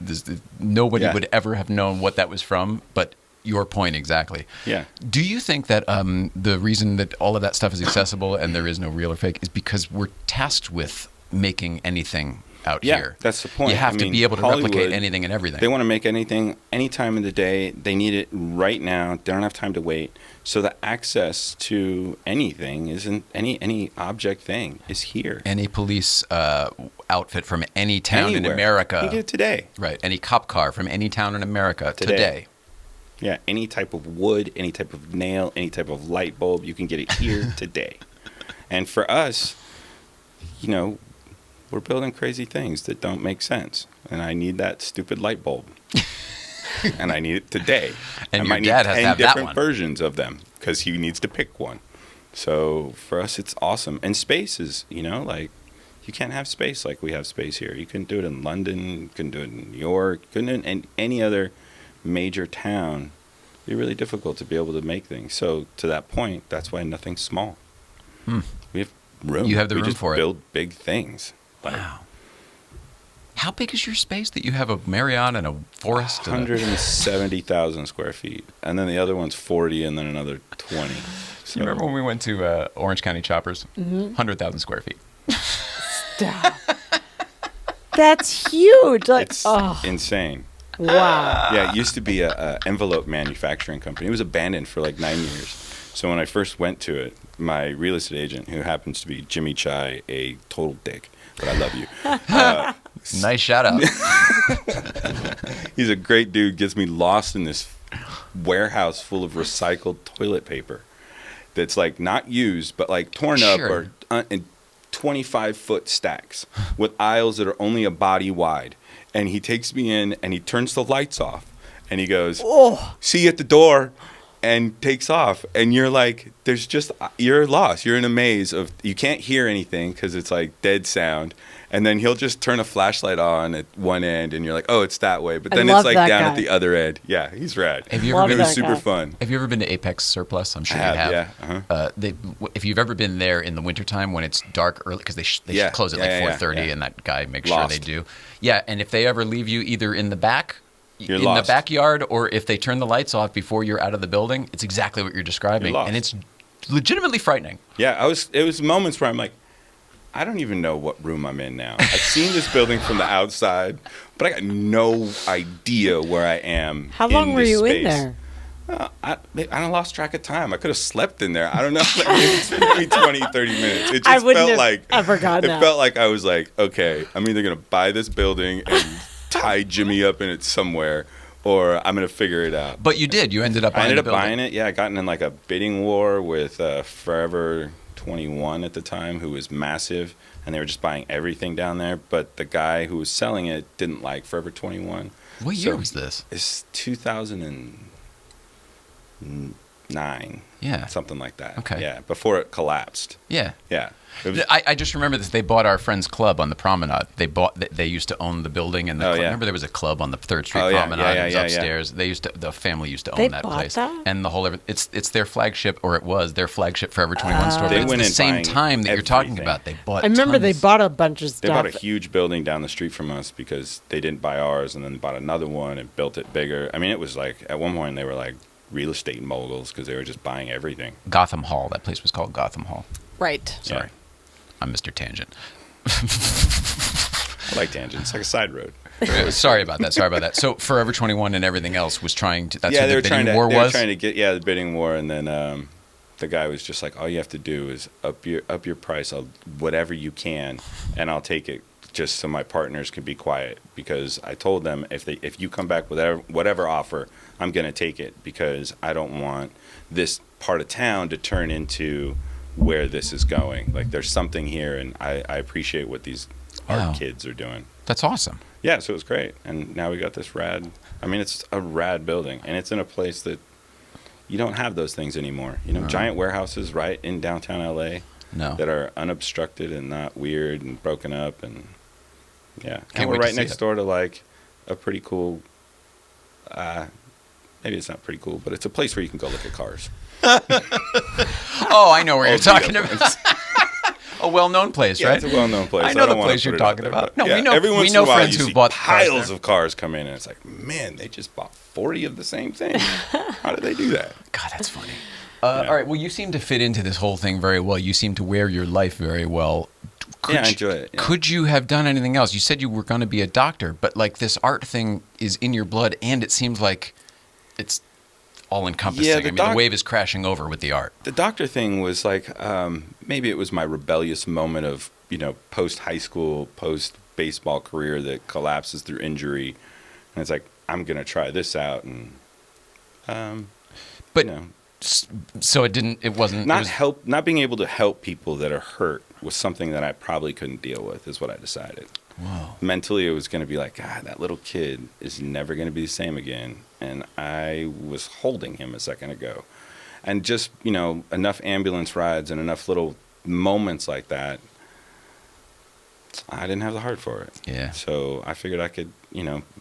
Nobody Yeah. would ever have known what that was from, but your point exactly. Yeah. Do you think that the reason that all of that stuff is accessible and there is no real or fake is because we're tasked with making anything out Yeah, here? that's the point. You have I to mean, be able to Hollywood, replicate anything and everything. They want to make anything any time of the day. They need it right now. They don't have time to wait. So the access to anything isn't any object thing is here. Any police outfit from any town Anywhere. in America. You get it today. Right. Any cop car from any town in America today. Yeah, any type of wood, any type of nail, any type of light bulb, you can get it here today. And for us, we're building crazy things that don't make sense. And I need that stupid light bulb. And I need it today. And I your might dad need has 10 to have that different one. versions of them because he needs to pick one. So for us, it's awesome. And space is, like, you can't have space like we have space here. You couldn't do it in London. You couldn't do it in New York. You couldn't do it in any other major town. It'd be really difficult to be able to make things. So to that point, that's why nothing's small. We have room. You have the we room just for it. build big things. Wow. How big is your space that you have a Marriott and a forest? and a- 170,000 square feet. And then the other one's 40 and then another 20. So, You remember when we went to Orange County Choppers? 100,000 square feet. Stop. That's huge. Like, it's oh, insane. wow. Yeah, it used to be a envelope manufacturing company. It was abandoned for like 9 years. So when I first went to it, my real estate agent, who happens to be Jimmy Chai, a total dick, but I love you. Nice shout out. He's a great dude. Gets me lost in this warehouse full of recycled toilet paper that's like not used, but like torn Sure. up or and 25-foot stacks with aisles that are only a body wide. And he takes me in and he turns the lights off and he goes, see you at the door, and takes off. And you're like, you're lost. You're in a maze of, you can't hear anything because it's like dead sound. And then he'll just turn a flashlight on at one end, and you're like, oh, it's that way. But then it's like down at the other end. Yeah, he's rad. Have you ever been? It was super fun. Have you ever been to Apex Surplus? I'm sure you have. Yeah. Uh-huh. If you've ever been there in the wintertime when it's dark early, because they close at like 4:30, and that guy makes sure they do. Yeah, and if they ever leave you either in the back, you're in lost. the backyard, or if they turn the lights off before you're out of the building, it's exactly what you're describing, and it's legitimately frightening. Yeah, it was moments where I'm like, I don't even know what room I'm in now. I've seen this building from the outside, but I got no idea where I am. How long were you in there? I lost track of time. I could have slept in there. I don't know. It's maybe 20, 30 minutes. It just felt like ever gotten it felt like I was like, okay, I'm either going to buy this building and tie Jimmy up in it somewhere, or I'm going to figure it out. But you did. You ended up buying the building. I ended up buying it. Yeah, I got in like a bidding war with Forever 21 at the time, who was massive, and they were just buying everything down there. But the guy who was selling it didn't like Forever 21. What year was this? It's 2009. Yeah, something like that. Okay. Yeah, before it collapsed. Yeah. Yeah. I just remember this. They bought our friend's club on the promenade. They used to own the building, and remember there was a club on the 3rd Street promenade. It was upstairs. They used to. The family used to own that place, and the whole. It's their flagship, or it was their flagship Forever 21 store. But it's the same time that you're talking about. They bought. I remember they bought a bunch of stuff. They bought a huge building down the street from us because they didn't buy ours, and then they bought another one and built it bigger. I mean, it was like at one point they were like real estate moguls because they were just buying everything. Gotham Hall. That place was called Gotham Hall. Right. Sorry. Yeah. I'm Mr. Tangent. I like tangents. It's like a side road. Sorry about that. So Forever 21 and everything else was trying to. That's what the bidding war was? They were trying to get the bidding war, and then the guy was just like, all you have to do is up your price, whatever you can, and I'll take it just so my partners can be quiet, because I told them if you come back with whatever offer, I'm going to take it, because I don't want this part of town to turn into where this is going. Like, there's something here, and I appreciate what these art kids are doing. That's awesome. Yeah, so it was great. And now we got this it's a rad building, and it's in a place that you don't have those things anymore. Giant warehouses right in downtown LA that are unobstructed and not weird and broken up, and and we're right next door to like a pretty cool maybe it's not pretty cool, but it's a place where you can go look at cars. Oh, I know where you're talking about. A well-known place, right? It's a well-known place. I know the place you're talking about. No, we know. Every once we know in a while, friends you who see bought piles of cars come in, and it's like, man, they just bought 40 of the same thing. How did they do that? God, that's funny. All right. Well, you seem to fit into this whole thing very well. You seem to wear your life very well. I enjoy it. Yeah. Could you have done anything else? You said you were going to be a doctor, but like this art thing is in your blood, and it seems like it's all-encompassing. Yeah, the wave is crashing over with the art. The doctor thing was like, maybe it was my rebellious moment of, post-high school, post-baseball career that collapses through injury. And it's like, I'm going to try this out. And, so it wasn't... Not being able to help people that are hurt was something that I probably couldn't deal with, is what I decided. Wow. Mentally, it was going to be like, God, that little kid is never going to be the same again. And I was holding him a second ago. And just, enough ambulance rides and enough little moments like that, I didn't have the heart for it. Yeah. So I figured I could,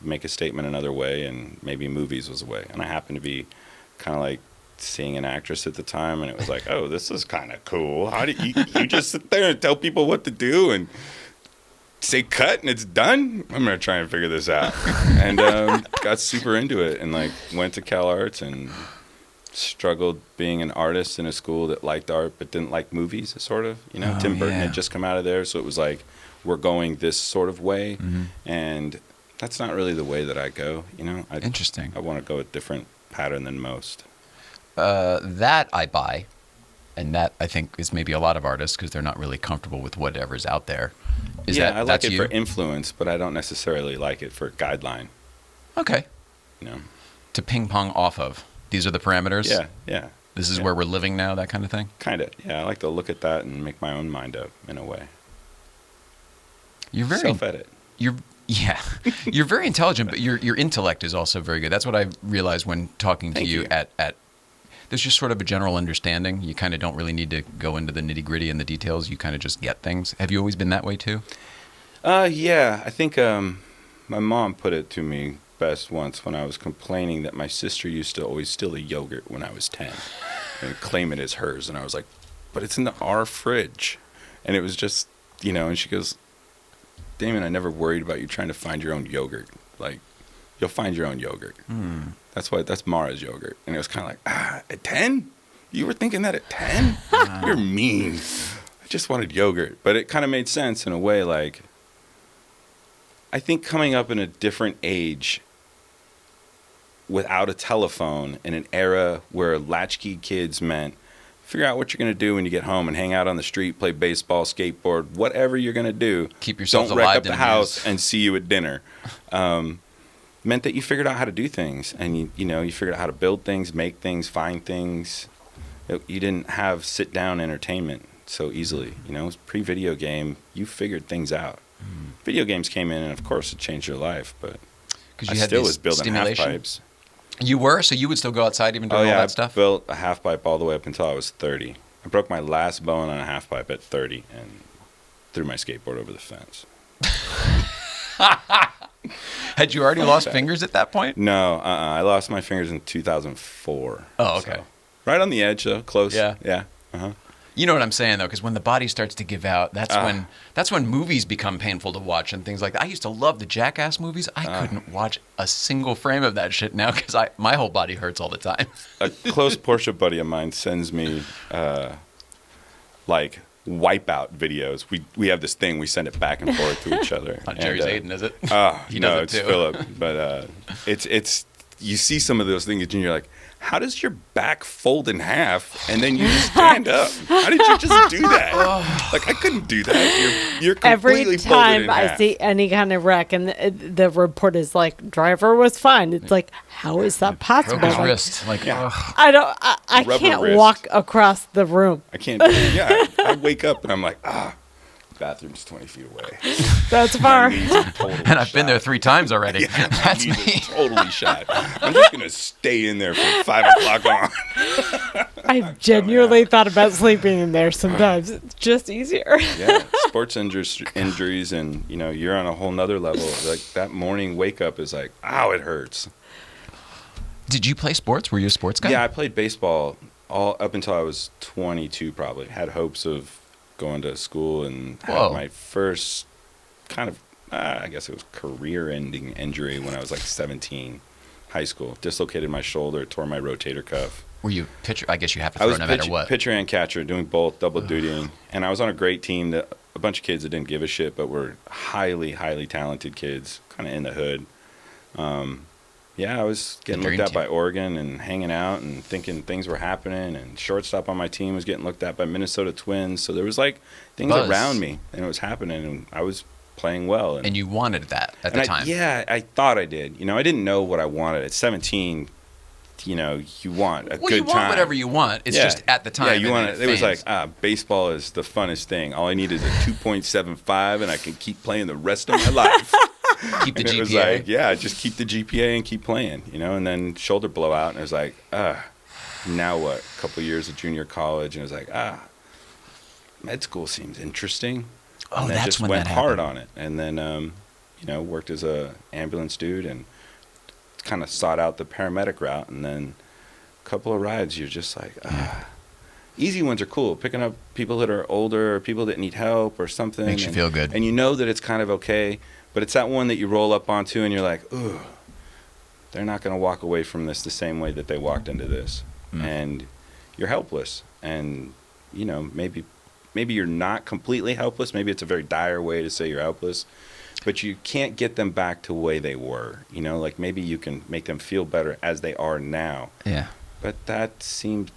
make a statement another way, and maybe movies was a way. And I happened to be kind of like seeing an actress at the time, and it was like, oh, this is kind of cool. How do you just sit there and tell people what to do and say cut and it's done? I'm going to try and figure this out. And got super into it, and like went to Cal Arts and struggled being an artist in a school that liked art but didn't like movies, sort of. Tim Burton had just come out of there, so it was like, we're going this sort of way. Mm-hmm. And that's not really the way that I go. Interesting. I want to go a different pattern than most. That I buy, and that I think is maybe a lot of artists, because they're not really comfortable with whatever's out there. I like it for influence, but I don't necessarily like it for guideline. Okay. To ping pong off of. These are the parameters? Yeah. This is where we're living now, that kind of thing? Kind of, yeah. I like to look at that and make my own mind up in a way. You're very self-edit. Yeah, you're very intelligent, but your intellect is also very good. That's what I realized when talking to Thank you. at there's just sort of a general understanding. You kind of don't really need to go into the nitty-gritty and the details. You kind of just get things. Have you always been that way too? Yeah, I think my mom put it to me best once when I was complaining that my sister used to always steal a yogurt when I was 10 and claim it as hers. And I was like, but it's in our fridge. And it was just, and she goes, Damon, I never worried about you trying to find your own yogurt. Like, you'll find your own yogurt. That's Mara's yogurt. And it was kind of like, at 10? You were thinking that at 10? You're mean. I just wanted yogurt. But it kind of made sense in a way. Like, I think coming up in a different age without a telephone in an era where latchkey kids meant figure out what you're going to do when you get home and hang out on the street, play baseball, skateboard, whatever you're going to do. Keep yourself Don't wreck alive up the and house amused. and see you at dinner. Meant that you figured out how to do things, and you figured out how to build things, make things, find things. You didn't have sit down entertainment so easily. It was pre-video game. You figured things out. Video games came in, and of course, it changed your life. But Because I you had still this was building half stimulation. pipes. You were, so you would still go outside even doing Oh yeah, all I that stuff. built a half pipe all the way up until I was 30. I broke my last bone on a half pipe at 30 and threw my skateboard over the fence. Had you already lost fingers at that point? No, I lost my fingers in 2004. Oh, okay. So, right on the edge, though, close. Yeah. Yeah. Uh-huh. You know what I'm saying, though, because when the body starts to give out, that's when movies become painful to watch and things like that. I used to love the Jackass movies. I couldn't watch a single frame of that shit now because my whole body hurts all the time. A close Porsche buddy of mine sends me like wipeout videos. We have this thing, we send it back and forth to each other. Not Jerry Zayden, is it? He no, does it it's too. Philip. But it's you see some of those things and you're like, how does your back fold in half and then you stand up? How did you just do that? Like, I couldn't do that. You're completely Every folded time in I half. see any kind of wreck and the report is like, driver was fine. It's like, how is that possible? Broke his Like, wrist. Like, Yeah. ugh. I Rubber can't wrist. walk across the room. I can't do it. Yeah, I wake up and I'm like, bathroom's 20 feet away. That's far. My knees are totally And I've been there shot. 3 times already. Yeah, my That's knees me. are totally shot. I'm just going to stay in there from 5 o'clock on. I genuinely thought about sleeping in there sometimes. It's just easier. Yeah, sports injuries and, you're on a whole nother level. Like, that morning wake up is like, ow, it hurts. Did you play sports? Were you a sports guy? Yeah, I played baseball all up until I was 22 probably. Had hopes of going to school and had Whoa. my first kind of, I guess it was career-ending injury when I was like 17, high school. Dislocated my shoulder, tore my rotator cuff. Were you pitcher? I guess you have to I throw was no matter what. pitcher and catcher, doing both, double dutying. And I was on a great team, that a bunch of kids that didn't give a shit, but were highly, highly talented kids, kind of in the hood. I was getting The looked dream at by team. Oregon and hanging out and thinking things were happening. And shortstop on my team was getting looked at by Minnesota Twins. So there was like things Buzz. around me, and it was happening, and I was playing well. And you wanted that at the time. I thought I did. I didn't know what I wanted at 17. You want a Well, good you want time. whatever you want. It's just at the time. Yeah, you and want then it. It was fades. like, baseball is the funnest thing. All I need is a 2.75, and I can keep playing the rest of my life. keep the And it was GPA. like, just keep the GPA and keep playing, And then shoulder blowout, and it was like, now what? A couple years of junior college, and it was like, med school seems interesting. Oh, and then that's just when went that hard happened. on it, and then worked as a ambulance dude and kind of sought out the paramedic route, and then a couple of rides, you're just like, Easy ones are cool, picking up people that are older or people that need help or something. Makes you feel good. And you know that it's kind of okay, but it's that one that you roll up onto and you're like, ooh, they're not going to walk away from this the same way that they walked into this. And you're helpless. And, maybe you're not completely helpless. Maybe it's a very dire way to say you're helpless. But you can't get them back to the way they were. Like maybe you can make them feel better as they are now. Yeah. But that seemed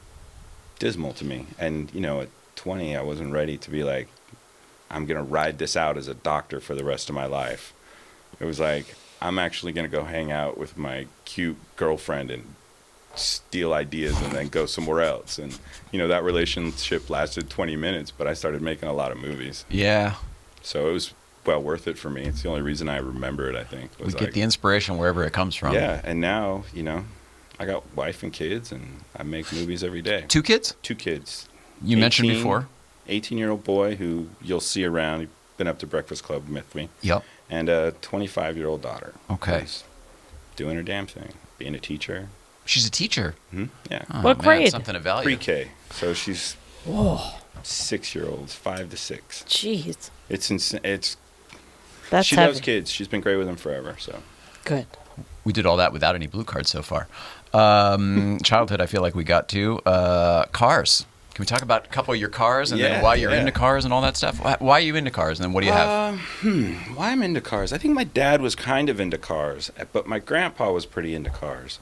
dismal to me. And, at 20, I wasn't ready to be like, I'm going to ride this out as a doctor for the rest of my life. It was like, I'm actually going to go hang out with my cute girlfriend and steal ideas and then go somewhere else. And, that relationship lasted 20 minutes, but I started making a lot of movies. Yeah. So it was well worth it for me. It's the only reason I remember it, I think. We get the inspiration wherever it comes from. Yeah, and now, I got wife and kids, and I make movies every day. 2 kids? 2 kids. You mentioned before. 18-year-old boy who you'll see around. He's been up to Breakfast Club with me. Yep. And a 25-year-old daughter. Okay. Who's doing her damn thing, being a teacher. She's a teacher. Mm-hmm. Yeah. Oh, What man, grade? Something of value. Pre-K. So she's Whoa. 6-year-olds, 5 to 6. Jeez. It's insane. That's She heavy. loves kids. She's been great with them forever. So. Good. We did all that without any blue cards so far. Childhood, I feel like we got to. Cars. Can we talk about a couple of your cars and then why you're into cars and all that stuff? Why are you into cars and then what do you have? Why I'm into cars? I think my dad was kind of into cars, but my grandpa was pretty into cars.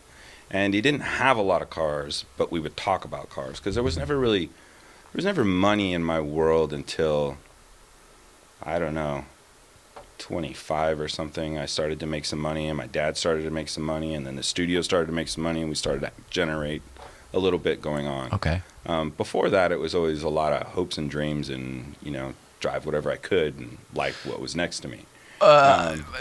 And he didn't have a lot of cars, but we would talk about cars because there was never money in my world until, I don't know, 25 or something. I started to make some money, and my dad started to make some money, and then the studio started to make some money, and we started to generate a little bit going on. Okay. Before that, it was always a lot of hopes and dreams and, drive whatever I could and like what was next to me.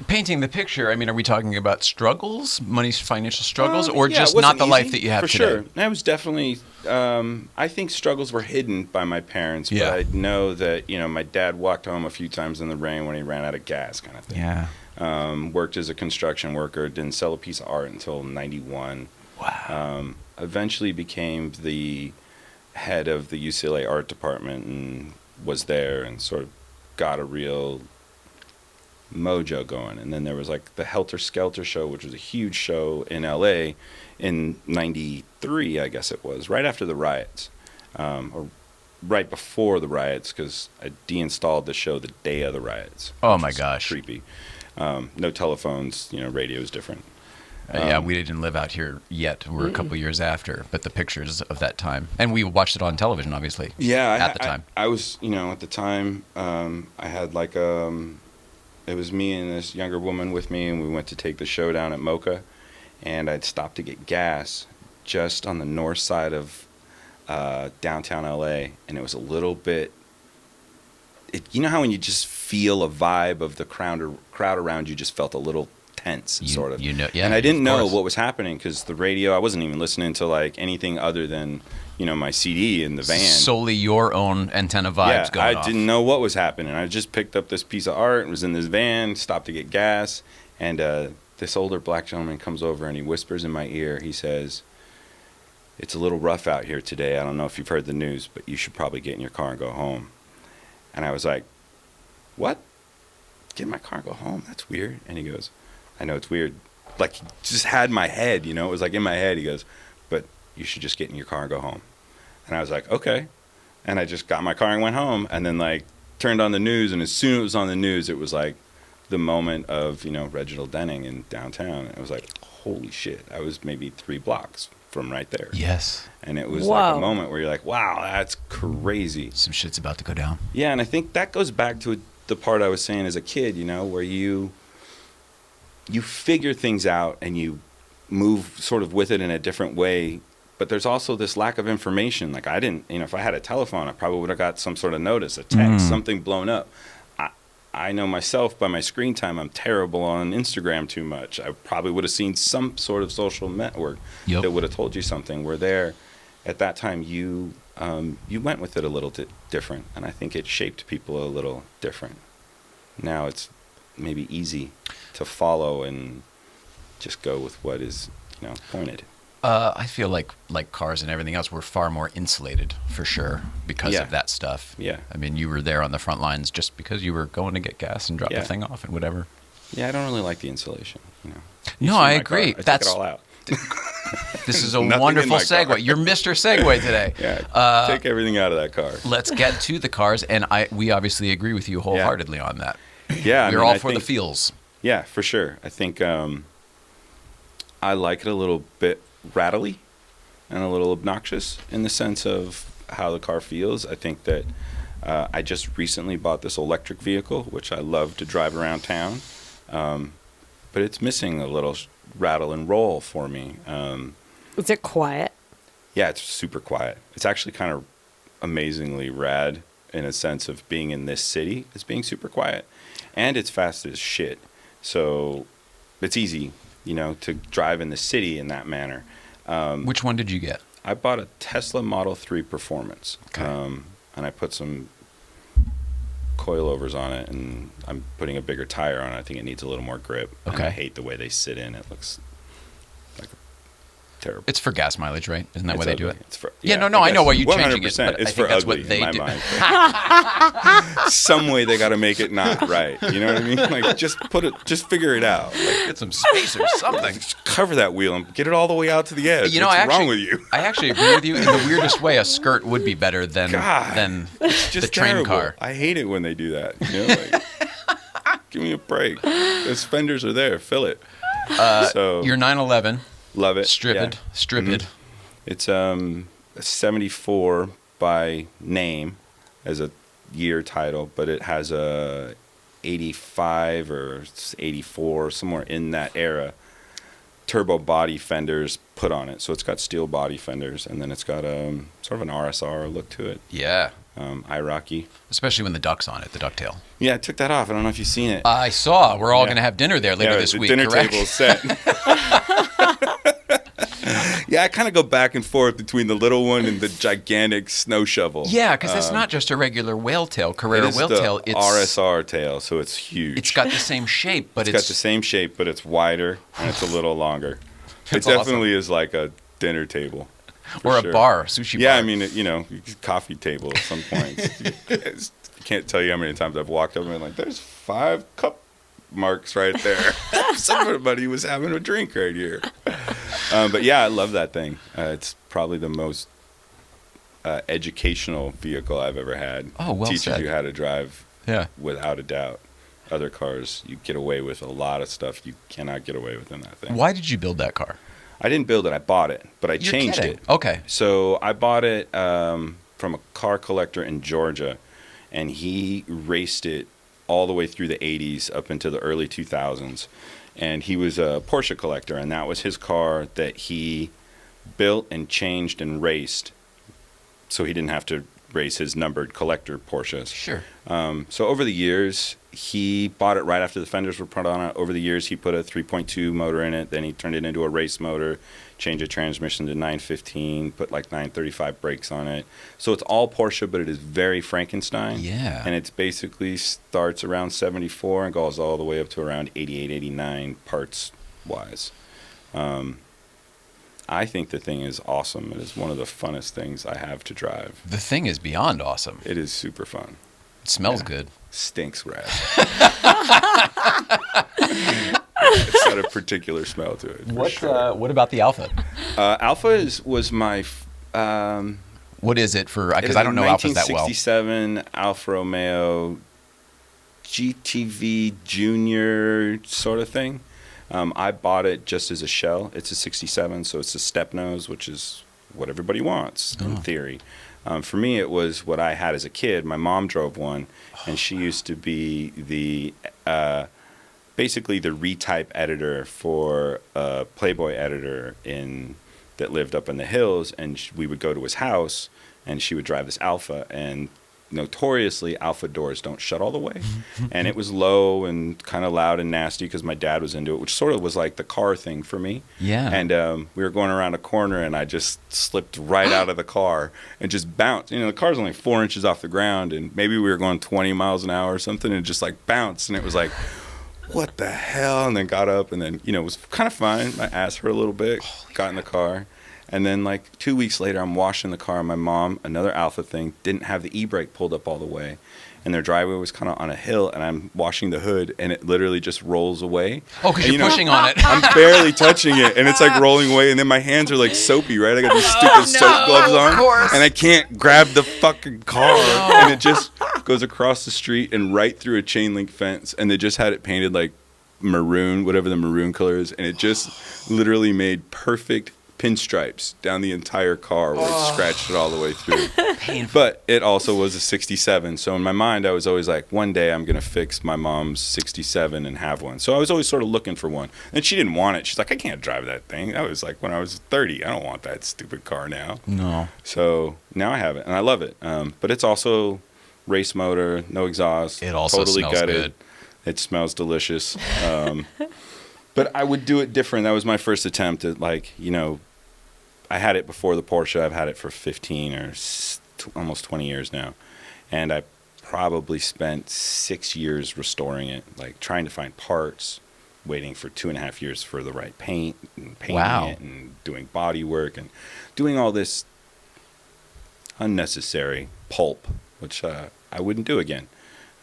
Painting the picture, I mean, are we talking about struggles, financial struggles, or Yeah, just it wasn't not the life easy, that you have for today? sure. That was definitely, I think struggles were hidden by my parents, Yeah. but I know that, my dad walked home a few times in the rain when he ran out of gas kind of thing. Yeah. Worked as a construction worker, didn't sell a piece of art until 91. Wow. Eventually became the head of the UCLA art department and was there and sort of got a real mojo going. And then there was like the Helter Skelter show, which was a huge show in LA in 93, I guess it was, right after the riots, or right before the riots, because I deinstalled the show the day of the riots. Oh which my was gosh. creepy. No telephones, radio is different. Yeah, we didn't live out here yet. We're a couple years after, but the pictures of that time, and we watched it on television, obviously. Yeah, at the time. I was, at the time, I had like it was me and this younger woman with me, and we went to take the show down at Mocha, and I'd stopped to get gas just on the north side of downtown LA, and it was a little bit. You know how when you just feel a vibe of the crowd around you just felt a little tense, sort of. Yeah. And I didn't know course. what was happening because the radio, I wasn't even listening to like anything other than, my CD in the van. Solely your own antenna vibes going off. I didn't know what was happening. I just picked up this piece of art and was in this van, stopped to get gas, and this older black gentleman comes over and he whispers in my ear. He says, "It's a little rough out here today. I don't know if you've heard the news, but you should probably get in your car and go home." And I was like, "What? Get in my car and go home? That's weird." And he goes, "I know it's weird." Like, he just had my head, it was like in my head. He goes, "But you should just get in your car and go home." And I was like, "Okay." And I just got in my car and went home, and then like turned on the news, and as soon as it was on the news, it was like the moment of, Reginald Denning in downtown. And it was like, holy shit. I was maybe 3 blocks from right there. Yes. And it was like a moment where you're like, wow, that's crazy. Some shit's about to go down. Yeah, and I think that goes back to the part I was saying as a kid, where you figure things out and you move sort of with it in a different way. But there's also this lack of information. Like I didn't, if I had a telephone, I probably would have got some sort of notice, a text, something blown up. I know myself by my screen time, I'm terrible on Instagram too much. I probably would have seen some sort of social network that would have told you something. Where there, at that time, you went with it a little different. And I think it shaped people a little different. Now it's maybe easy to follow and just go with what is, pointed. I feel like cars and everything else, we're far more insulated for sure because of that stuff. Yeah. I mean, you were there on the front lines just because you were going to get gas and drop the thing off and whatever. Yeah, I don't really like the insulation. No, I agree. That's took it all out. This is a wonderful segue. You're Mr. Segue today. Yeah, take everything out of that car. Let's get to the cars, and we obviously agree with you wholeheartedly on that. Yeah, we're all for the feels. Yeah, for sure. I think I like it a little bit rattly and a little obnoxious in the sense of how the car feels. I think that I just recently bought this electric vehicle, which I love to drive around town, but it's missing a little rattle and roll for me. Is it quiet? Yeah, it's super quiet. It's actually kind of amazingly rad in a sense of being in this city as being super quiet. And it's fast as shit. So it's easy, to drive in the city in that manner. Which one did you get? I bought a Tesla Model 3 Performance. Okay. And I put some coilovers on it, and I'm putting a bigger tire on it. I think it needs a little more grip. Okay. And I hate the way they sit in. It looks like terrible. It's for gas mileage, right? Isn't that why they do it? It's for, Yeah, no, I know why you're 100%. changing it, but It's I think for that's ugly what they in my do. mind. Some way they got to make it not right. You know what I mean? Like, just figure it out. Like, Get some space or something. just cover that wheel and get it all the way out to the edge. What's wrong with you? I actually agree with you. In the weirdest way, a skirt would be better than It's just the train terrible. car. I hate it when they do that. Give me a break. Those fenders are there. Fill it. So Your 911, love it. stripped. Mhm. It's a 74 by name as a year title, but it has a 85 or 84, somewhere in that era, turbo body fenders put on it. So it's got steel body fenders, and then it's got sort of an RSR look to it. Yeah. Iraqi. Especially when the duck's on it, the ducktail. Yeah, I took that off. I don't know if you've seen it. I saw. We're all Yeah. going to have dinner there later this the week, dinner correct? table is set. Yeah, I kind of go back and forth between the little one and the gigantic snow shovel. Yeah, because it's not just a regular whale tail, It Carrera is whale the tail. It's RSR tail, so it's huge. It's got the same shape, but it's got the same shape, but it's wider and it's a little longer. It's It definitely is like a dinner table. for or sure. a bar, sushi bar. Yeah, I mean, coffee table at some point. I can't tell you how many times I've walked up and been like, there's 5 cup marks right there. Somebody was having a drink right here. But yeah, I love that thing. It's probably the most educational vehicle I've ever had. Oh, well Teaches said. you how to drive Yeah. without a doubt. Other cars, you get away with a lot of stuff you cannot get away with in that thing. Why did you build that car? I didn't build it. I bought it, but I You're changed kidding. it. Okay. So I bought it from a car collector in Georgia, and he raced it all the way through the 80s up into the early 2000s. And he was a Porsche collector, and that was his car that he built and changed and raced, so he didn't have to race his numbered collector Porsches. Sure. So over the years, he bought it right after the fenders were put on it. Over the years, he put a 3.2 motor in it. Then he turned it into a race motor, changed the transmission to 915, put like 935 brakes on it. So it's all Porsche, but it is very Frankenstein. Yeah. And it basically starts around 74 and goes all the way up to around 88, 89 parts-wise. I think the thing is awesome. It is one of the funnest things I have to drive. The thing is beyond awesome. It is super fun. It smells good. Stinks rad. It's got a particular smell to it. for sure. What about the Alpha? Alpha was my. What is it for? It Because is I don't know a Alphas that well. 1967 Alfa Romeo GTV Junior sort of thing. I bought it just as a shell. It's a 67, so it's a step nose, which is what everybody wants in theory. For me, it was what I had as a kid. My mom drove one, and she used to be the basically the retype editor for a Playboy editor that lived up in the hills, and we would go to his house, and she would drive this Alpha, and notoriously Alpha doors don't shut all the way, and it was low and kind of loud and nasty because my dad was into it, which sort of was like the car thing for me. Yeah. And we were going around a corner, and I just slipped right out of the car and just bounced. The car's only 4 inches off the ground, and maybe we were going 20 miles an hour or something, and just like bounced, and it was like, what the hell? And then got up, and then it was kind of fine. My ass hurt a little bit. Got in the car. And then like 2 weeks later, I'm washing the car, and my mom, another Alpha thing, didn't have the e-brake pulled up all the way. And their driveway was kind of on a hill, and I'm washing the hood, and it literally just rolls away. Oh, because And, you're pushing on it. I'm barely touching it, and it's like rolling away, and then my hands are like soapy, right? I got these stupid soap gloves on, course. and I can't grab the fucking car, and it just goes across the street and right through a chain link fence, and they just had it painted like maroon, whatever the maroon color is, and it just literally made perfect pinstripes down the entire car where it scratched it all the way through. Painful. But it also was a 67, so in my mind I was always like, one day I'm gonna fix my mom's 67 and have one. So I was always sort of looking for one, and she didn't want it. She's like, I can't drive that thing. That was like when I was 30. I don't want that stupid car now. No. So now I have it, and I love it. But it's also race motor, no exhaust. It also totally smells gutted. good. It smells delicious. But I would do it different. That was my first attempt at, like, you know, I had it before the Porsche. I've had it for 15 or almost 20 years now. And I probably spent 6 years restoring it, like trying to find parts, waiting for 2.5 years for the right paint and painting it and doing body work and doing all this unnecessary pulp, which I wouldn't do again.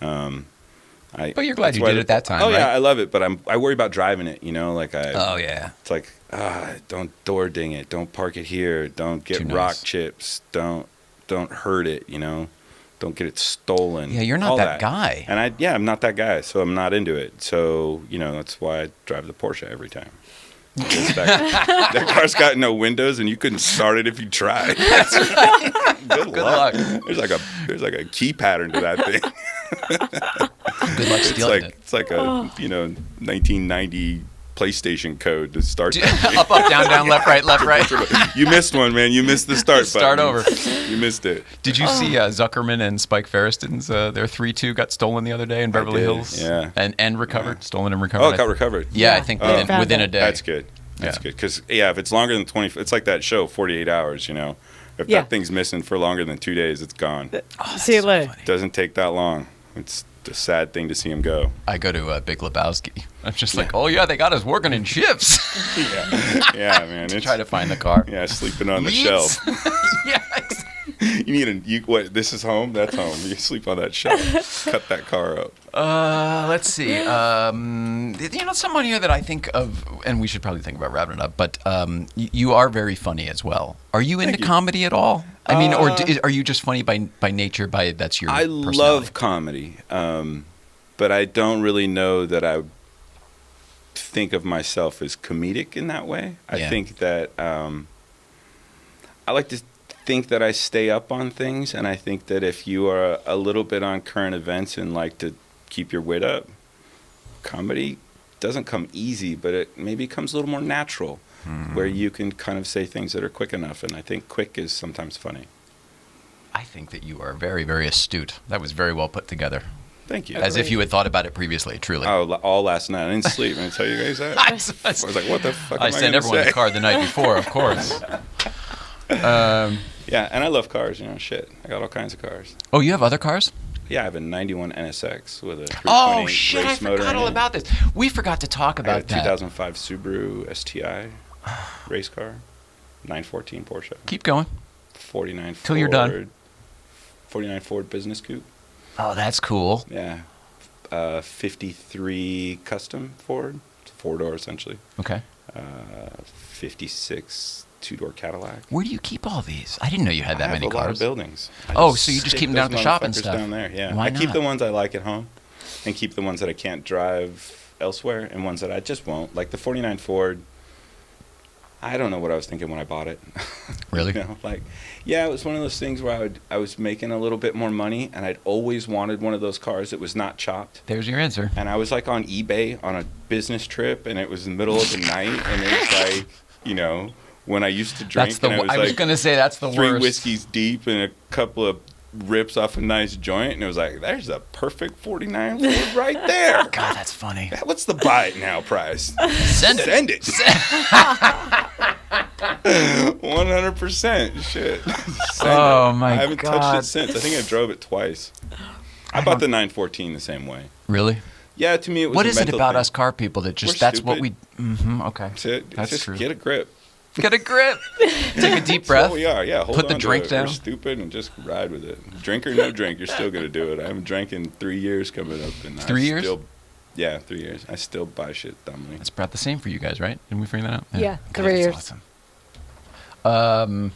But you're glad you did it at that time, Oh right? yeah, I love it, but I worry about driving it. You know, like Oh, yeah. it's like don't door ding it, don't park it here, don't get Too rock nice. chips, don't hurt it. You know, don't get it stolen. Yeah, you're not all that guy. And I'm not that guy, so I'm not into it. So you know, that's why I drive the Porsche every time. That car's got no windows, and you couldn't start it if you tried. Good luck. There's like a key pattern to that thing. Good luck stealing it. It's like a 1990 PlayStation code to start. Up, down, left, right. You missed one, man. You missed the start button. Start over. You missed it. Did you see Zuckerman and Spike Feresten's their 3.2 got stolen the other day in Beverly did, Hills? yeah. And recovered, stolen and recovered. Oh, it got recovered. Yeah, Yeah. I think Oh. within a day. That's good. That's Yeah. good. Because, if it's longer than 20, it's like that show, 48 Hours, you know. If Yeah. that thing's missing for longer than 2 days, it's gone. See you later. It doesn't take that long. It's a sad thing to see him go. I go to Big Lebowski. I'm just like, oh yeah, they got us working in shifts. Yeah, man. to try to find the car. Yeah, sleeping on the Leads? shelf. Yeah. You need what? This is home. That's home. You sleep on that shelf. Cut that car up. Let's see. Someone here that I think of, and we should probably think about wrapping it up. But you are very funny as well. Are you into comedy at all? I mean, are you just funny by nature? That's your. I personality? love comedy, but I don't really know that I think of myself as comedic in that way. I think that I like to think that I stay up on things, and I think that if you are a little bit on current events and like to keep your wit up, comedy doesn't come easy, but it maybe comes a little more natural, where you can kind of say things that are quick enough, and I think quick is sometimes funny. I think that you are very, very astute. That was very well put together. Thank you. As if you had thought about it previously, truly. Oh, all last night. I didn't sleep. I tell you guys that. I was like, what the fuck am I sent gonna everyone say? the card the night before, of course. Yeah, and I love cars, shit. I got all kinds of cars. Oh, you have other cars? Yeah, I have a 91 NSX with a 3.8 Oh, shit, I race motor forgot in all it. about this. We forgot to talk I got a about that. 2005 Subaru STI race car, 914 Porsche, Keep going. 49 Ford. Till you're done. 49 Ford Business Coupe. Oh, that's cool. Yeah. 53 Custom Ford. It's a 4-door essentially. Okay. 56 2-door Cadillac. Where do you keep all these? I didn't know you had that I have many a lot of cars. buildings. Oh, so you just stick keep them down at those the shop and motherfuckers stuff. down there, yeah. Why I keep not? the ones I like at home and keep the ones that I can't drive elsewhere and ones that I just won't. Like the 49 Ford, I don't know what I was thinking when I bought it. Really? It was one of those things where I was making a little bit more money, and I'd always wanted one of those cars that was not chopped. There's your answer. And I was like on eBay on a business trip, and it was in the middle of the night, and it was like, when I used to drink, That's the. and I was like gonna say that's the 3 worst. whiskeys deep and a couple of rips off a nice joint, and it was like, there's a perfect 49 Ford right there. God, that's funny. What's the buy it now price? Send it. Send it. 100%. Shit. Send Oh, it. my I haven't touched God. it since. I think I drove it twice. I bought the 914 the same way. Really? Yeah, to me it was What a is it mental about thing. us car people that just We're that's what stupid. we? Okay. That's it. That's Just true. get a grip. Get a grip. Take a deep That's breath. what we are. Yeah, hold Put on the to drink it. down. We're stupid and just ride with it. Drink or no drink, you're still gonna do it. I haven't drank in 3 years coming up, and 3 years? Yeah, 3 years. I still buy shit dumbly. It's about the same for you guys, right? Didn't we figure that out? Yeah, God, 3 that's years. Awesome.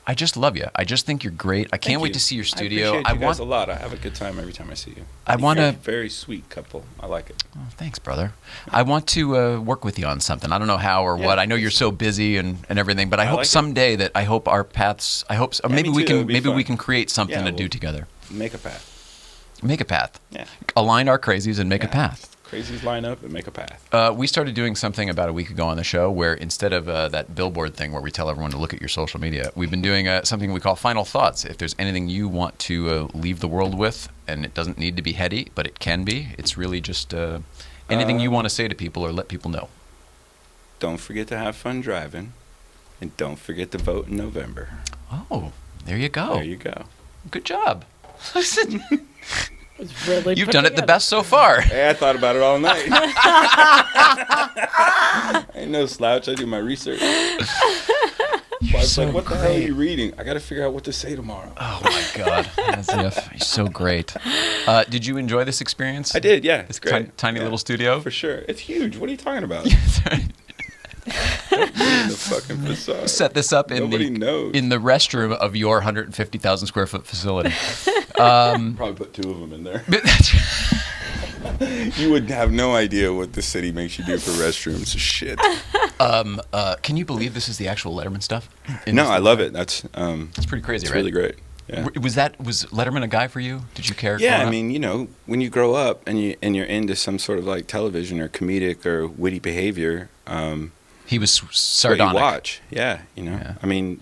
I just love you. I just think you're great. I can't Thank wait you. to see your I studio. appreciate you guys a lot. I have a good time every time I see you. I You're wanna- a very sweet couple. I like it. Oh, thanks, brother. I want to work with you on something. I don't know how or Yeah. what. I know you're so busy and everything, but I hope like it. someday that I hope our paths. I hope, or Yeah, maybe me we too. can It'll be maybe we fun. can create something Yeah, to do we'll- together. Make a path. Make a path. Yeah. Align our crazies and make a path. Crazies line up and make a path. We started doing something about a week ago on the show where instead of that billboard thing where we tell everyone to look at your social media, we've been doing something we call final thoughts. If there's anything you want to leave the world with, and it doesn't need to be heady, but it can be, it's really just anything you want to say to people or let people know. Don't forget to have fun driving, and don't forget to vote in November. Oh, there you go. There you go. Good job. Listen. It's really You've put done it the together. best so far. Hey, I thought about it all night. Ain't no slouch. I do my research. I was so like, what the hell are great. you reading? I got to figure out what to say tomorrow. Oh, my God. As if. You're so great. Did you enjoy this experience? I did, yeah. This It's great. tiny Yeah, little studio? For sure. It's huge. What are you talking about? Sorry. The fucking facade. Set this up in Nobody knows. in the restroom of your 150,000 square foot facility. Probably put 2 of them in there. You would have no idea what the city makes you do for restrooms. Shit. Can you believe this is the actual Letterman stuff? No, I love it. That's It's pretty crazy, it's right? really great. Yeah. Was Letterman a guy for you? Did you care? Yeah, growing I up? mean, you know, when you grow up and you're into some sort of like television or comedic or witty behavior, he was what sardonic. you watch. Yeah, you know. Yeah. I mean,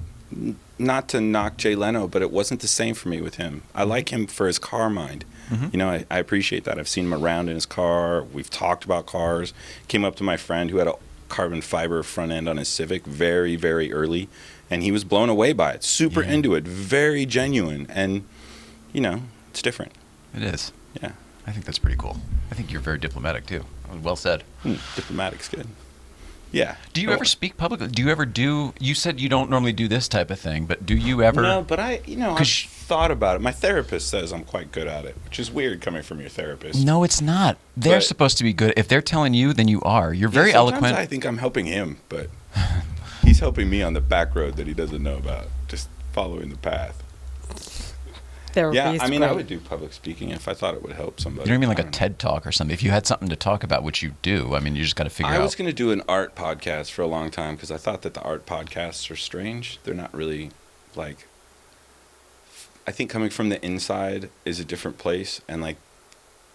not to knock Jay Leno, but it wasn't the same for me with him. I like him for his car mind. You know, I appreciate that. I've seen him around in his car. We've talked about cars. Came up to my friend who had a carbon fiber front end on his Civic very, very early, and he was blown away by it. Super into it. Very genuine. And, you know, it's different. It is. Yeah. I think that's pretty cool. I think you're very diplomatic too. Well said. Diplomatic's good. Yeah. Do you ever speak publicly? Do you ever do? You said you don't normally do this type of thing, but do you ever? No, but I've 'Cause thought about it. My therapist says I'm quite good at it, which is weird coming from your therapist. No, it's not. They're But- supposed to be good. If they're telling you, then you are. You're very Sometimes eloquent. I think I'm helping him, but he's helping me on the back road that he doesn't know about, just following the path. Therapy Yeah, is I mean, I great. would do public speaking if I thought it would help somebody. You know what I mean? Like a don't know. TED Talk or something. If you had something to talk about, which you do, I mean, you just got to figure I out. was going to do an art podcast for a long time because I thought that the art podcasts are strange. They're not really like. I think coming from the inside is a different place, and like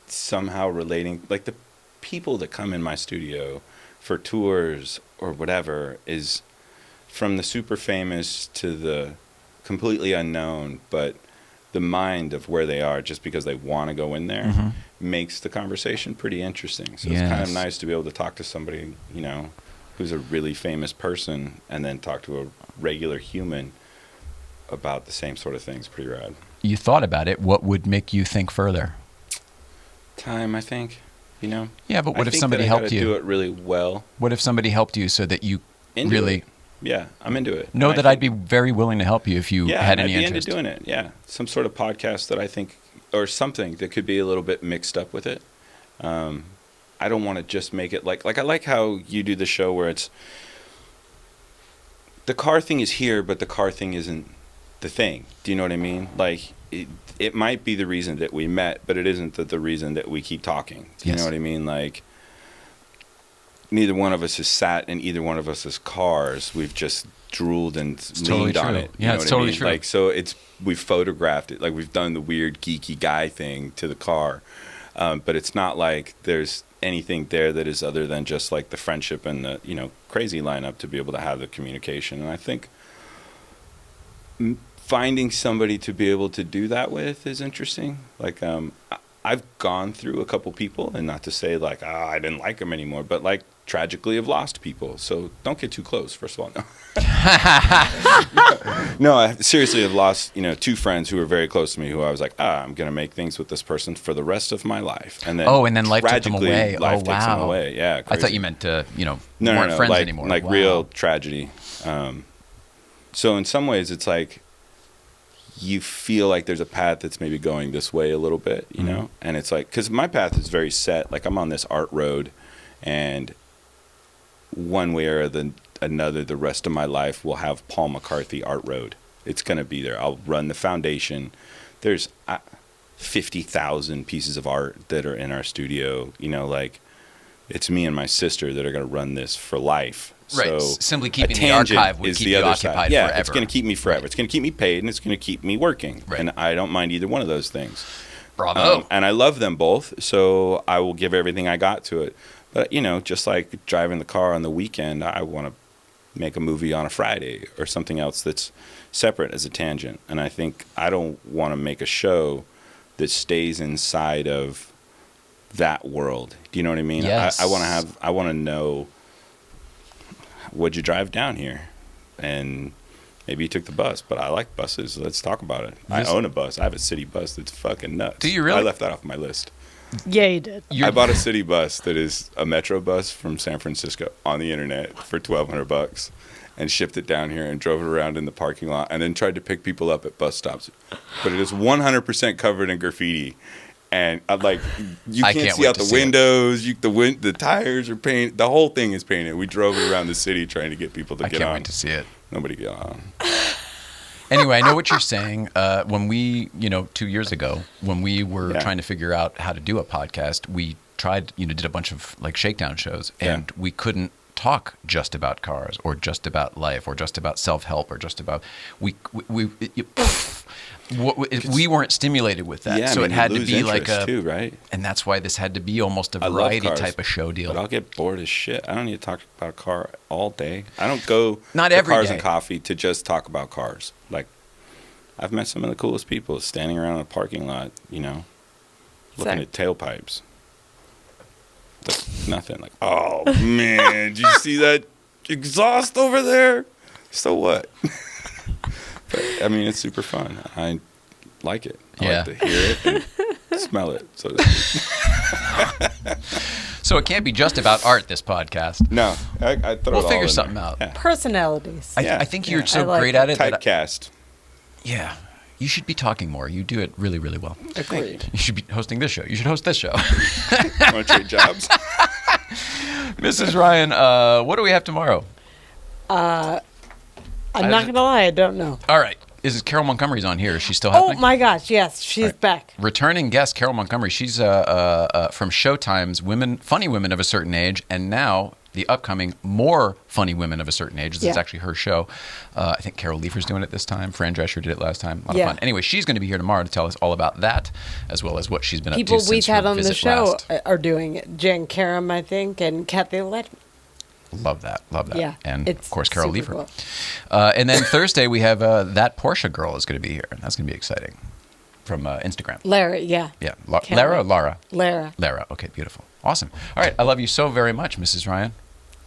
somehow relating, like the people that come in my studio for tours or whatever is from the super famous to the completely unknown, but the mind of where they are just because they want to go in there makes the conversation pretty interesting. So it's kind of Yes. nice to be able to talk to somebody, you know, who's a really famous person and then talk to a regular human about the same sort of things. Pretty rad. You thought about it. What would make you think further? Time, I think, you know. Yeah, but what I if think somebody that I helped gotta you? do it really well. What if somebody helped you so that you Into really it. Yeah, I'm into it. know And I that I'd think- be very willing to help you if you yeah, had I'd any be interest? into doing it. Yeah, some sort of podcast that I think, or something that could be a little bit mixed up with it. I don't want to just make it like I like how you do the show where it's the car thing is here, but the car thing isn't the thing. Do you know what I mean? Like it might be the reason that we met, but it isn't the reason that we keep talking. Do you Yes. know what I mean? Like neither one of us has sat in either one of us' cars. We've just drooled and totally leaned on true. it. Yeah, You know it's what totally I mean? true. Like so, we've photographed it. Like we've done the weird geeky guy thing to the car, but it's not like there's anything there that is other than just like the friendship and the crazy lineup to be able to have the communication. And I think finding somebody to be able to do that with is interesting. Like I've gone through a couple people, and not to say like I didn't like them anymore, but like tragically have lost people. So don't get too close. First of all, no. No, I seriously have lost 2 friends who were very close to me. Who I was like, I'm gonna make things with this person for the rest of my life. And then Oh, and then life took them tragically, away. Life Oh, takes them wow. away. Yeah, I thought crazy. you meant No, weren't friends like, anymore. Like Wow. real tragedy. So in some ways, it's like you feel like there's a path that's maybe going this way a little bit, you know? And it's like, because my path is very set. Like I'm on this art road, and one way or another, the rest of my life will have Paul McCarthy art road. It's going to be there. I'll run the foundation. There's 50,000 pieces of art that are in our studio, like it's me and my sister that are going to run this for life. Right. So Simply a keeping the tangent archive would is keep the you other occupied side. Yeah, forever. it's going to keep me forever. Right. It's going to keep me paid, and it's going to keep me working. Right. And I don't mind either one of those things. Bravo. And I love them both, so I will give everything I got to it. But, just like driving the car on the weekend, I want to make a movie on a Friday or something else that's separate as a tangent. And I think I don't want to make a show that stays inside of that world. Do you know what I mean? Yes. I want to know, what'd you drive down here? And maybe you took the bus, but I like buses. Let's talk about it. I own a bus. I have a city bus that's fucking nuts. Do you really? I left that off my list. Yeah, you did. I bought a city bus that is a metro bus from San Francisco on the internet for $1,200 and shipped it down here and drove it around in the parking lot and then tried to pick people up at bus stops. But it is 100% covered in graffiti. And you can't see out the windows. The tires are painted. The whole thing is painted. We drove it around the city trying to get people to get on. I can't wait to see it. Nobody got on. Anyway, I know what you're saying. When we, 2 years ago, when we were trying to figure out how to do a podcast, we tried, did a bunch of shakedown shows, and we couldn't talk just about cars or just about life or just about self-help or just about we weren't stimulated with that. Yeah, so it had to be like a too, right? And that's why this had to be almost a variety type of show deal. But I'll get bored as shit. I don't need to talk about a car all day. I don't go Not to every Cars day. and Coffee to just talk about cars. I've met some of the coolest people standing around in a parking lot, looking at tailpipes. Nothing. Oh man, did you see that exhaust over there? So what? But it's super fun. I like it. I like to hear it and smell it. So it can't be just about art, this podcast. No, I throw it all We'll figure in something there. out. Yeah. Personalities. I think you're so I like great at it. Typecast. Yeah. You should be talking more. You do it really, really well. Agreed. You should be hosting this show. You should host this show. Want to trade jobs? Mrs. Ryan, what do we have tomorrow? I'm not going to lie. I don't know. All right. Is Carol Montgomery's on here? Is she still Oh, happening? my gosh. Yes, she's back. Returning guest, Carol Montgomery. She's from Showtime's Funny Women of a Certain Age, and now the upcoming More Funny Women of a Certain Age. This is actually her show. I think Carol Leifer's doing it this time. Fran Drescher did it last time. A lot of fun. Anyway, she's going to be here tomorrow to tell us all about that, as well as what she's been up to since we've had her on the visit show last. are doing it. Jen Karam, I think, and Kathy Letman. Love that. Yeah, And, of course, Carol super Leifer. cool. And then Thursday, we have That Porsche Girl is going to be here. That's going to be exciting. From Instagram. Lara, yeah. Yeah. Can't Lara or wait. Lara? Lara. Lara. Okay, beautiful. Awesome. All right. I love you so very much, Mrs. Ryan.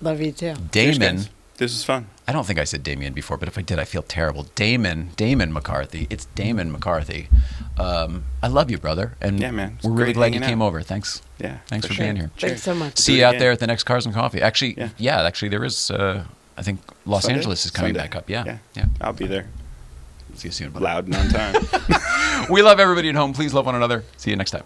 Love you too. Damon. This is fun. I don't think I said Damien before, but if I did, I feel terrible. Damon McCarthy. It's Damon McCarthy. I love you, brother. And Yeah, man. It's we're really great glad you hanging came out. over. Thanks. Yeah. Thanks for sure. being here. Thanks so much. See Do you it out again. there at the next Cars and Coffee. Actually, actually, there is, I think Los Sunday? Angeles is coming Sunday. back up. Yeah. I'll be there. See you soon. buddy. Loud and on time. We love everybody at home. Please love one another. See you next time.